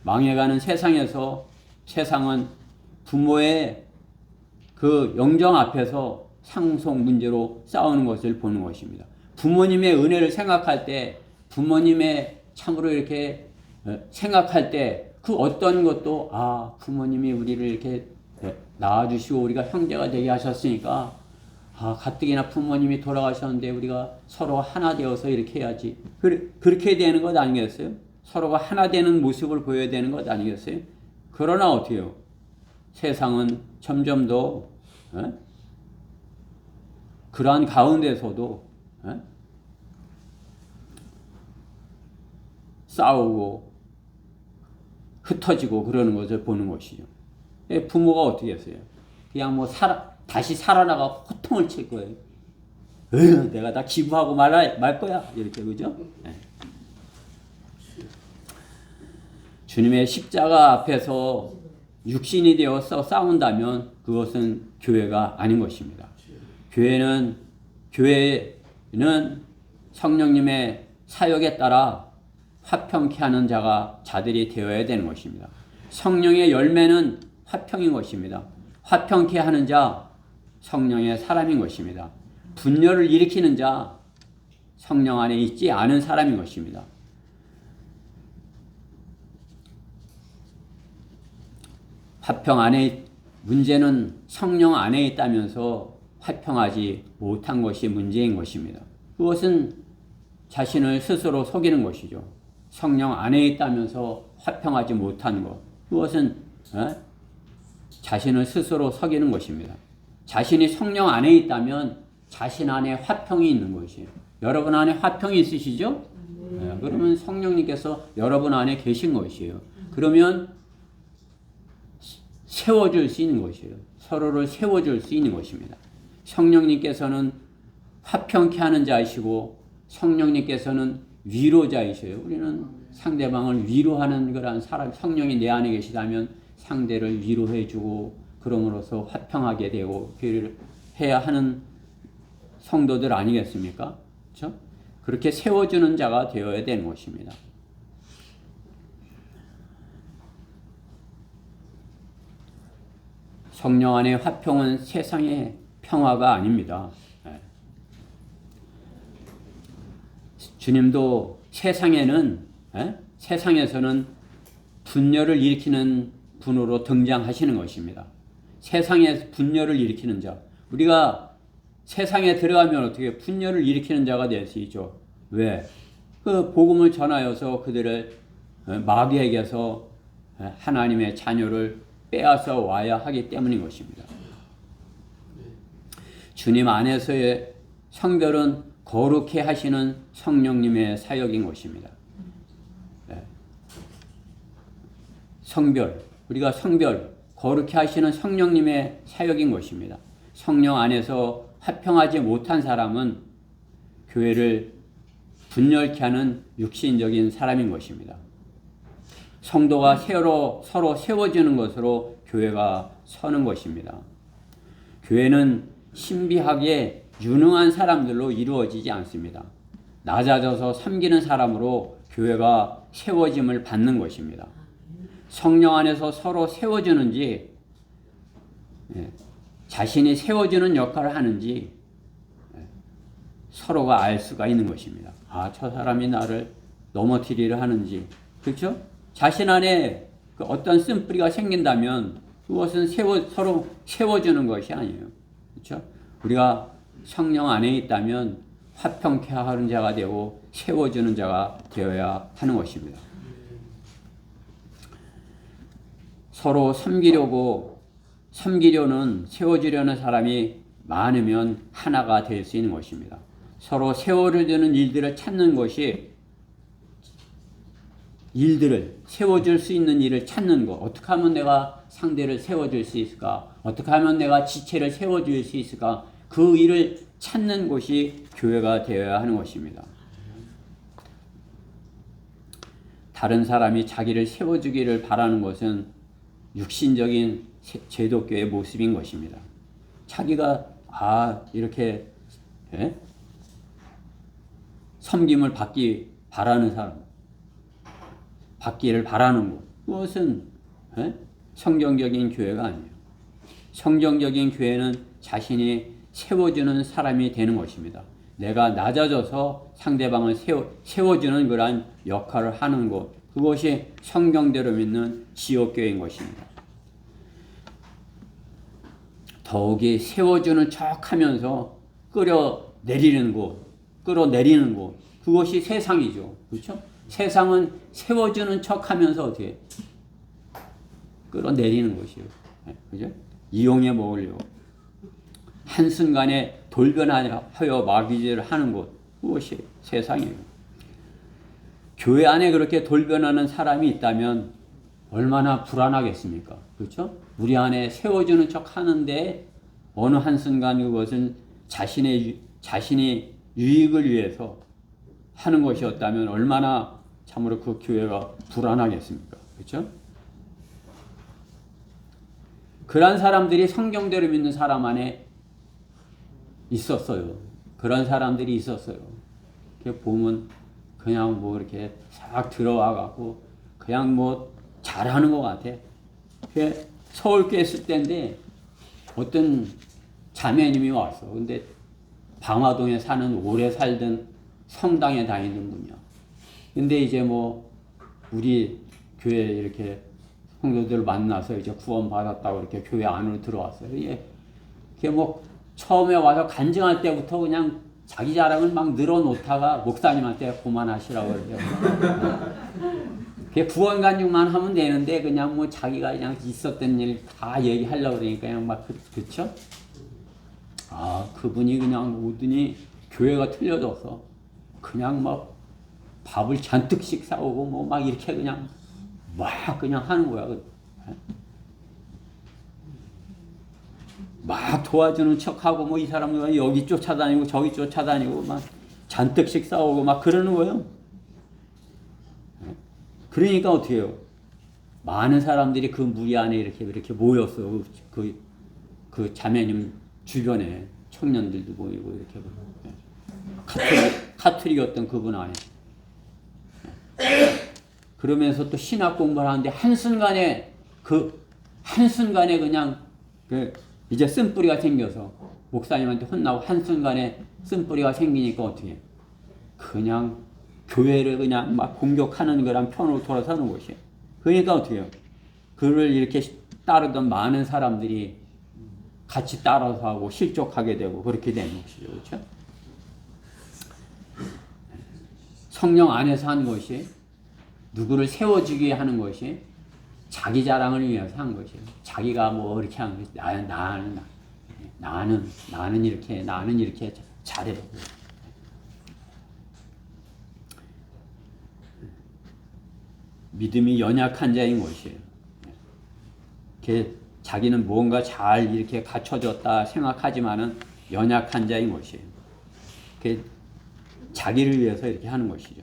망해가는 세상에서 세상은 부모의 그 영정 앞에서 상속 문제로 싸우는 것을 보는 것입니다. 부모님의 은혜를 생각할 때, 부모님의 참으로 이렇게 생각할 때 그 어떤 것도 부모님이 우리를 이렇게 낳아주시고 우리가 형제가 되게 하셨으니까 가뜩이나 부모님이 돌아가셨는데 우리가 서로 하나 되어서 이렇게 해야지. 그렇게 되는 것 아니겠어요? 서로가 하나 되는 모습을 보여야 되는 것 아니겠어요? 그러나 어떻게 해요? 세상은 점점 더 그러한 가운데서도 싸우고 흩어지고 그러는 것을 보는 것이죠. 부모가 어떻게 했어요? 그냥 다시 살아나가 호통을 칠 거예요. 내가 다 기부하고 말 거야. 이렇게, 그죠? 네. 주님의 십자가 앞에서 육신이 되어서 싸운다면 그것은 교회가 아닌 것입니다. 교회는 성령님의 사역에 따라 화평케 하는 자들이 되어야 되는 것입니다. 성령의 열매는 화평인 것입니다. 화평케 하는 자, 성령의 사람인 것입니다. 분열을 일으키는 자, 성령 안에 있지 않은 사람인 것입니다. 화평 안에 문제는 성령 안에 있다면서 화평하지 못한 것이 문제인 것입니다. 그것은 자신을 스스로 속이는 것이죠. 성령 안에 있다면서 화평하지 못하는 것, 그것은 자신을 스스로 속이는 것입니다. 자신이 성령 안에 있다면 자신 안에 화평이 있는 것이에요. 여러분 안에 화평이 있으시죠? 네, 그러면 성령님께서 여러분 안에 계신 것이에요. 그러면 세워줄 수 있는 것이에요. 서로를 세워줄 수 있는 것입니다. 성령님께서는 화평케 하는 자이시고 성령님께서는 위로자이셔요. 우리는 상대방을 위로하는 그런 사람, 성령이 내 안에 계시다면 상대를 위로해주고 그럼으로써 화평하게 되고 교회를 해야 하는 성도들 아니겠습니까? 그렇죠? 그렇게 세워주는 자가 되어야 되는 것입니다. 성령 안의 화평은 세상의 평화가 아닙니다. 주님도 세상에서는 분열을 일으키는 분으로 등장하시는 것입니다. 세상에 분열을 일으키는 자. 우리가 세상에 들어가면 어떻게 분열을 일으키는 자가 될 수 있죠. 왜? 그 복음을 전하여서 그들을 마귀에게서 하나님의 자녀를 빼앗아 와야 하기 때문인 것입니다. 주님 안에서의 성별은 거룩해 하시는 성령님의 사역인 것입니다. 성별, 우리가 성별, 거룩해 하시는 성령님의 사역인 것입니다. 성령 안에서 화평하지 못한 사람은 교회를 분열케 하는 육신적인 사람인 것입니다. 성도가 서로 세워지는 것으로 교회가 서는 것입니다. 교회는 신비하게 유능한 사람들로 이루어지지 않습니다. 낮아져서 섬기는 사람으로 교회가 세워짐을 받는 것입니다. 성령 안에서 서로 세워주는지, 자신이 세워주는 역할을 하는지 서로가 알 수가 있는 것입니다. 아, 저 사람이 나를 넘어뜨리려 하는지. 그렇죠? 자신 안에 어떤 쓴뿌리가 생긴다면 그것은 서로 세워주는 것이 아니에요. 그렇죠? 우리가 성령 안에 있다면 화평케 하는 자가 되고 세워주는 자가 되어야 하는 것입니다. 서로 섬기려는 세워주려는 사람이 많으면 하나가 될 수 있는 것입니다. 서로 세워주려는 일들을 찾는 것이, 일들을 세워줄 수 있는 일을 찾는 것. 어떻게 하면 내가 상대를 세워줄 수 있을까? 어떻게 하면 내가 지체를 세워줄 수 있을까? 그 일을 찾는 것이 교회가 되어야 하는 것입니다. 다른 사람이 자기를 세워주기를 바라는 것은 육신적인 제독교의 모습인 것입니다. 자기가 이렇게 섬김을 받기를 바라는 것, 그것은 성경적인 교회가 아니에요. 성경적인 교회는 자신이 세워주는 사람이 되는 것입니다. 내가 낮아져서 상대방을 세워주는 그러한 역할을 하는 것, 그것이 성경대로 믿는 지옥교회인 것입니다. 더욱이 세워주는 척하면서 끌어내리는 것, 그것이 세상이죠. 그렇죠? 세상은 세워주는 척하면서 어떻게 끌어내리는 것이요. 그죠? 이용해 먹으려고 한순간에 돌변하여 마귀질을 하는 것, 그것이 세상이에요. 교회 안에 그렇게 돌변하는 사람이 있다면 얼마나 불안하겠습니까? 그렇죠? 우리 안에 세워주는 척 하는데 어느 한순간 그것은 자신이 유익을 위해서 하는 것이었다면 얼마나 참으로 그 교회가 불안하겠습니까? 그렇죠? 그런 사람들이 성경대로 믿는 사람 안에 있었어요. 그런 사람들이 있었어요. 이렇게 보면 그냥 이렇게 싹 들어와 갖고 그냥 잘하는 것 같아. 서울교회 있을 때인데 어떤 자매님이 왔어. 근데 방화동에 사는 오래 살던 성당에 다니는 분이야. 근데 이제 우리 교회 이렇게 성도들 만나서 이제 구원 받았다고 이렇게 교회 안으로 들어왔어요. 이게 처음에 와서 간증할 때부터 그냥 자기 자랑을 막 늘어놓다가 목사님한테 그만하시라고 그래요. 구원 간증만 하면 되는데 그냥 자기가 그냥 있었던 일 다 얘기하려고 그러니까 그냥 그쵸? 그분이 그냥 오더니 교회가 틀려져서 그냥 밥을 잔뜩씩 싸오고 이렇게 그냥 하는 거야. 도와주는 척하고 이 사람은 여기 쫓아다니고 저기 쫓아다니고 잔뜩씩 싸우고 그러는 거예요. 그러니까 어떻게 해요? 많은 사람들이 그 무리 안에 이렇게 모였어. 그 자매님 주변에 청년들도 모이고 이렇게 카톨릭이었던 그분 안에. 그러면서 또 신학 공부를 하는데 한순간에 그냥 이제 쓴뿌리가 생겨서 목사님한테 혼나고 한순간에 쓴뿌리가 생기니까 어떻게 해? 그냥 교회를 그냥 공격하는 거랑 편으로 돌아서는 것이에요. 그러니까 어떻게 해요? 그를 이렇게 따르던 많은 사람들이 같이 따라서 하고 실족하게 되고 그렇게 되는 것이죠. 그렇죠? 성령 안에서 하는 것이 누구를 세워주기 위해 하는 것이 자기 자랑을 위해서 한 것이에요. 자기가 뭐 이렇게 한 것이 나는 이렇게 잘해. 믿음이 연약한 자인 것이에요. 자기는 뭔가 잘 이렇게 갖춰졌다 생각하지만은 연약한 자인 것이에요. 자기를 위해서 이렇게 하는 것이죠.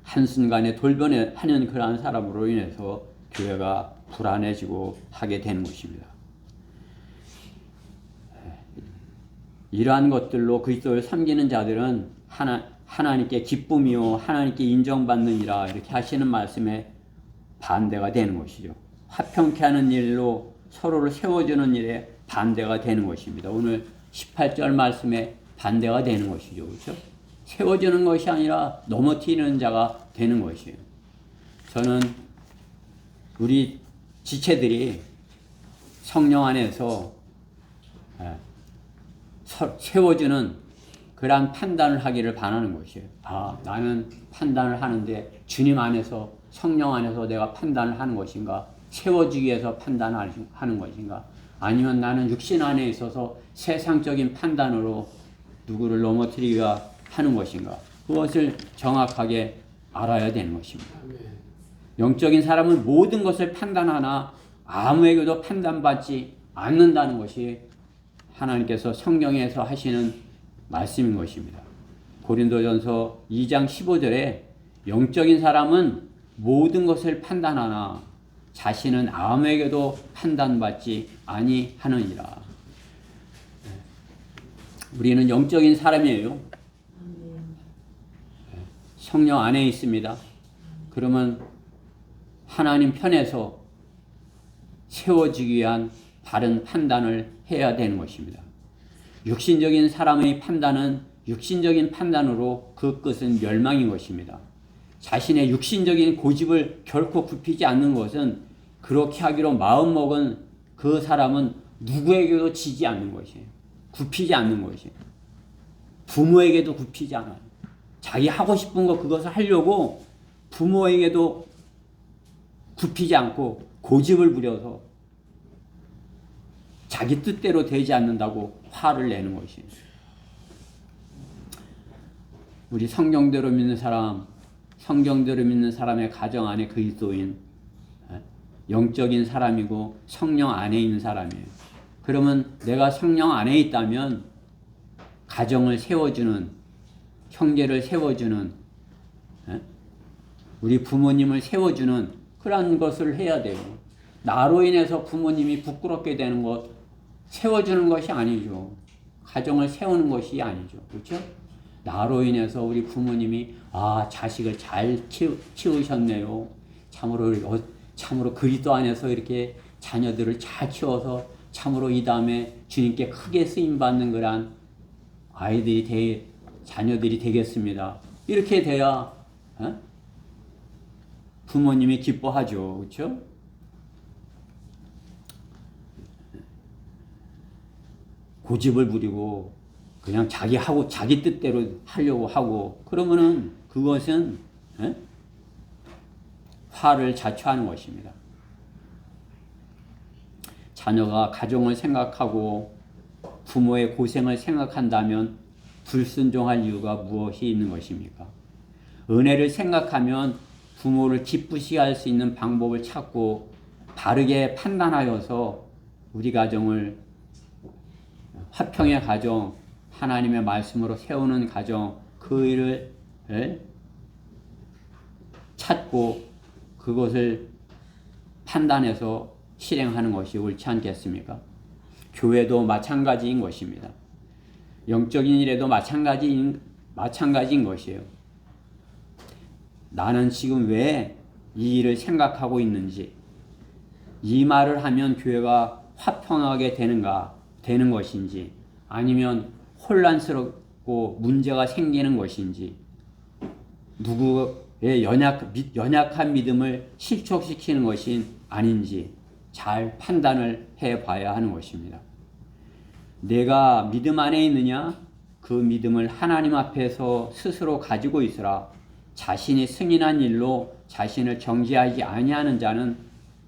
한순간에 돌변하는 그러한 사람으로 인해서 교회가 불안해지고 하게 되는 것입니다. 이러한 것들로 그리스도를 섬기는 자들은 하나님께 기쁨이요 하나님께 인정받느니라 이렇게 하시는 말씀에 반대가 되는 것이죠. 화평케 하는 일로 서로를 세워주는 일에 반대가 되는 것입니다. 오늘 18절 말씀에 반대가 되는 것이죠. 그렇죠? 세워주는 것이 아니라 넘어뜨리는 자가 되는 것이에요. 저는 우리 지체들이 성령 안에서 세워주는 그러한 판단을 하기를 바라는 것이에요. 나는 판단을 하는데 주님 안에서 성령 안에서 내가 판단을 하는 것인가? 세워주기 위해서 판단하는 것인가? 아니면 나는 육신 안에 있어서 세상적인 판단으로 누구를 넘어뜨리기가 하는 것인가? 그것을 정확하게 알아야 되는 것입니다. 영적인 사람은 모든 것을 판단하나 아무에게도 판단받지 않는다는 것이 하나님께서 성경에서 하시는 말씀인 것입니다. 고린도전서 2장 15절에 영적인 사람은 모든 것을 판단하나 자신은 아무에게도 판단받지 아니하느니라. 우리는 영적인 사람이에요. 성령 안에 있습니다. 그러면 하나님 편에서 세워지기 위한 바른 판단을 해야 되는 것입니다. 육신적인 사람의 판단은 육신적인 판단으로 그 끝은 멸망인 것입니다. 자신의 육신적인 고집을 결코 굽히지 않는 것은 그렇게 하기로 마음먹은 그 사람은 누구에게도 지지 않는 것이에요. 굽히지 않는 것이에요. 부모에게도 굽히지 않아요. 자기 하고 싶은 거 그것을 하려고 부모에게도 굽히지 않고 고집을 부려서 자기 뜻대로 되지 않는다고 화를 내는 것이에요. 우리 성경대로 믿는 사람의 가정 안에 그리스도인 영적인 사람이고 성령 안에 있는 사람이에요. 그러면 내가 성령 안에 있다면 가정을 세워주는, 형제를 세워주는, 우리 부모님을 세워주는 그런 것을 해야 돼요. 나로 인해서 부모님이 부끄럽게 되는 것, 세워주는 것이 아니죠. 가정을 세우는 것이 아니죠. 그렇죠? 나로 인해서 우리 부모님이 자식을 잘 키우셨네요. 참으로 그리스도 안에서 이렇게 자녀들을 잘 키워서 참으로 이 다음에 주님께 크게 쓰임받는 그런 자녀들이 되겠습니다. 이렇게 돼야 부모님이 기뻐하죠. 그렇죠? 고집을 부리고 그냥 자기 뜻대로 하려고 하고 그러면은 그것은 화를 자초하는 것입니다. 자녀가 가정을 생각하고 부모의 고생을 생각한다면 불순종할 이유가 무엇이 있는 것입니까? 은혜를 생각하면 부모를 기쁘시게 할 수 있는 방법을 찾고 바르게 판단하여서 우리 가정을 화평의 가정, 하나님의 말씀으로 세우는 가정, 그 일을 찾고 그것을 판단해서 실행하는 것이 옳지 않겠습니까? 교회도 마찬가지인 것입니다. 영적인 일에도 마찬가지인 것이에요. 나는 지금 왜 이 일을 생각하고 있는지, 이 말을 하면 교회가 화평하게 되는 것인지, 아니면 혼란스럽고 문제가 생기는 것인지, 누구의 연약한 믿음을 실족시키는 것이 아닌지 잘 판단을 해봐야 하는 것입니다. 내가 믿음 안에 있느냐? 그 믿음을 하나님 앞에서 스스로 가지고 있으라. 자신이 승인한 일로 자신을 정죄하지 아니하는 자는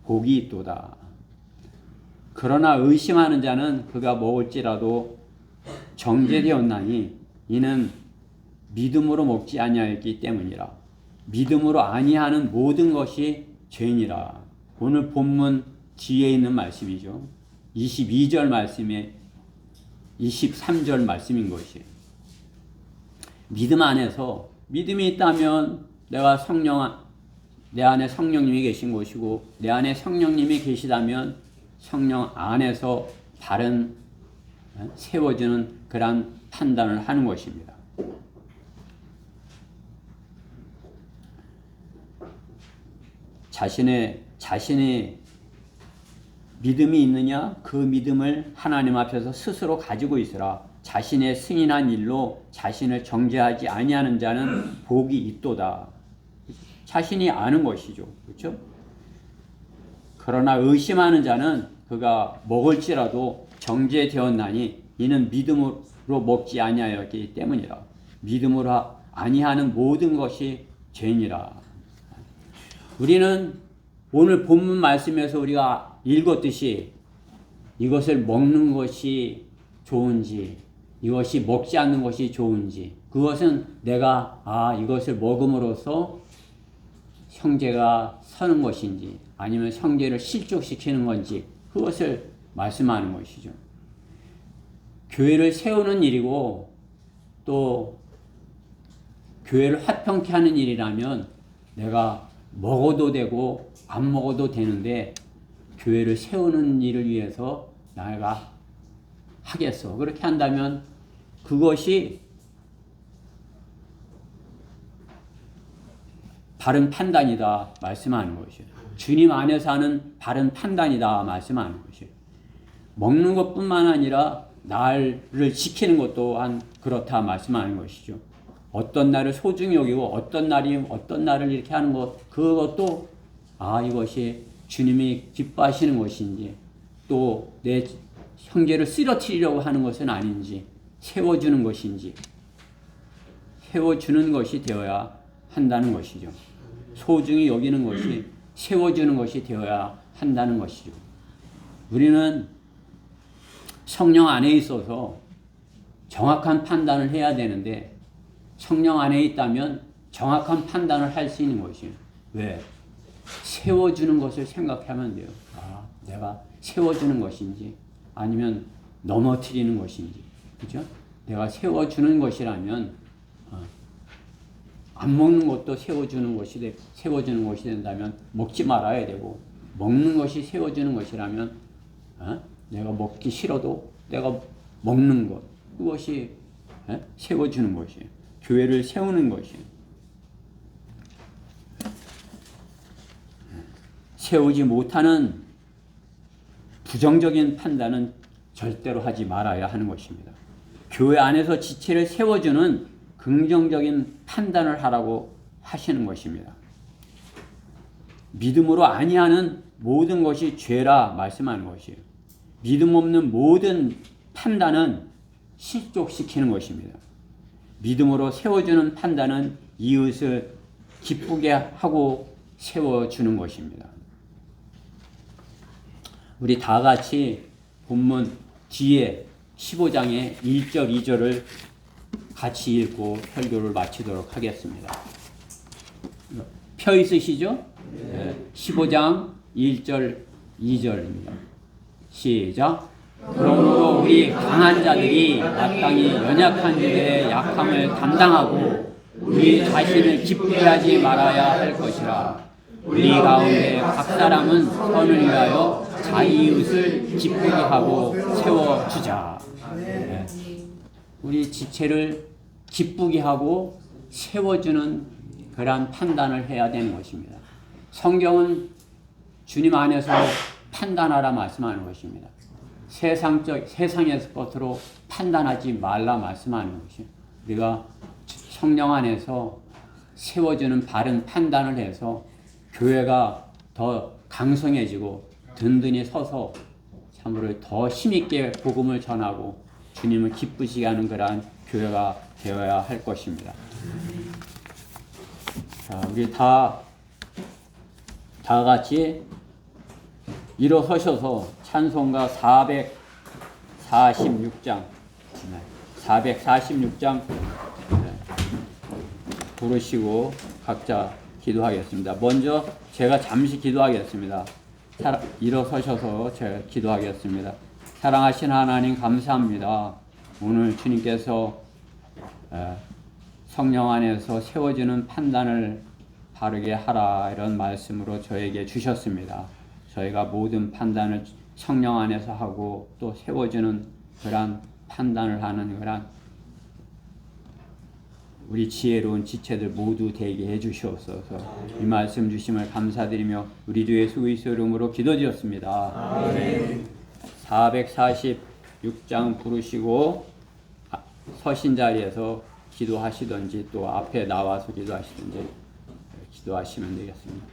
복이 있도다. 그러나 의심하는 자는 그가 먹을지라도 정죄되었나니 이는 믿음으로 먹지 아니하였기 때문이라. 믿음으로 아니하는 모든 것이 죄니라. 오늘 본문 뒤에 있는 말씀이죠. 22절 말씀에 23절 말씀인 것이에요. 믿음 안에서 믿음이 있다면 내 안에 성령님이 계신 것이고 내 안에 성령님이 계시다면 성령 안에서 바른 세워지는 그러한 판단을 하는 것입니다. 자신의 믿음이 있느냐? 그 믿음을 하나님 앞에서 스스로 가지고 있으라. 자신의 승인한 일로 자신을 정죄하지 아니하는 자는 복이 있도다. 자신이 아는 것이죠. 그렇죠? 그러나 의심하는 자는 그가 먹을지라도 정죄되었나니 이는 믿음으로 먹지 아니하였기 때문이라. 믿음으로 아니하는 모든 것이 죄니라. 우리는 오늘 본문 말씀에서 우리가 읽었듯이 이것을 먹는 것이 좋은지 이것이 먹지 않는 것이 좋은지 그것은 내가 이것을 먹음으로써 형제가 서는 것인지 아니면 형제를 실족시키는 건지 그것을 말씀하는 것이죠. 교회를 세우는 일이고 또 교회를 화평케 하는 일이라면 내가 먹어도 되고 안 먹어도 되는데 교회를 세우는 일을 위해서 내가 하겠어. 그렇게 한다면 그것이 바른 판단이다 말씀하는 것이에요. 주님 안에서 하는 바른 판단이다 말씀하는 것이에요. 먹는 것뿐만 아니라 나를 지키는 것 또한 그렇다 말씀하는 것이죠. 어떤 날을 소중히 여기고 어떤 날을 이렇게 하는 것 그것도 이것이 주님이 기뻐하시는 것인지 또 내 형제를 쓰러뜨리려고 하는 것은 아닌지 세워주는 것인지 세워주는 것이 되어야 한다는 것이죠. 소중히 여기는 것이 세워주는 것이 되어야 한다는 것이죠. 우리는 성령 안에 있어서 정확한 판단을 해야 되는데 성령 안에 있다면 정확한 판단을 할 수 있는 것이에요. 왜? 세워주는 것을 생각하면 돼요. 내가 세워주는 것인지 아니면 넘어뜨리는 것인지, 그죠? 내가 세워주는 것이라면 안 먹는 것도 세워주는 것이 된다면 먹지 말아야 되고 먹는 것이 세워주는 것이라면 내가 먹기 싫어도 내가 먹는 것 그것이 세워주는 것이에요. 교회를 세우는 것이에요. 세우지 못하는 부정적인 판단은 절대로 하지 말아야 하는 것입니다. 교회 안에서 지체를 세워주는 긍정적인 판단을 하라고 하시는 것입니다. 믿음으로 아니하는 모든 것이 죄라 말씀하는 것이에요. 믿음 없는 모든 판단은 실족시키는 것입니다. 믿음으로 세워주는 판단은 이웃을 기쁘게 하고 세워주는 것입니다. 우리 다 같이 본문 뒤에 15장의 1절, 2절을 같이 읽고 설교를 마치도록 하겠습니다. 펴 있으시죠? 네. 15장 1절, 2절입니다. 시작. 그러므로 우리 강한 자들이 마땅히 연약한 자들의 약함을 담당하고 우리 자신을 기쁘게 하지 말아야 할 것이라. 우리 가운데 각 사람은 선을 위하여 자기 이웃을 기쁘게 하고 세워주자. 네. 우리 지체를 기쁘게 하고 세워주는 그러한 판단을 해야 되는 것입니다. 성경은 주님 안에서 판단하라 말씀하는 것입니다. 세상에서 것으로 판단하지 말라 말씀하는 것이에요. 우리가 성령 안에서 세워주는 바른 판단을 해서 교회가 더 강성해지고 든든히 서서 참으로 더 힘있게 복음을 전하고 주님을 기쁘시게 하는 그러한 교회가 되어야 할 것입니다. 자, 우리 다 같이 일어서셔서 찬송가 446장 446장 부르시고 각자 기도하겠습니다. 먼저 제가 잠시 기도하겠습니다. 일어서셔서 제가 기도하겠습니다. 사랑하신 하나님 감사합니다. 오늘 주님께서 성령 안에서 세워지는 판단을 바르게 하라 이런 말씀으로 저에게 주셨습니다. 저희가 모든 판단을 성령 안에서 하고 또 세워지는 그런 판단을 하는 그런 우리 지혜로운 지체들 모두 되게 해주시옵소서. 이 말씀 주심을 감사드리며 우리 주 예수 그리스도의 이름으로 기도드렸습니다. 아멘. 446장 부르시고 서신 자리에서 기도하시든지 또 앞에 나와서 기도하시든지 기도하시면 되겠습니다.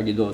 기도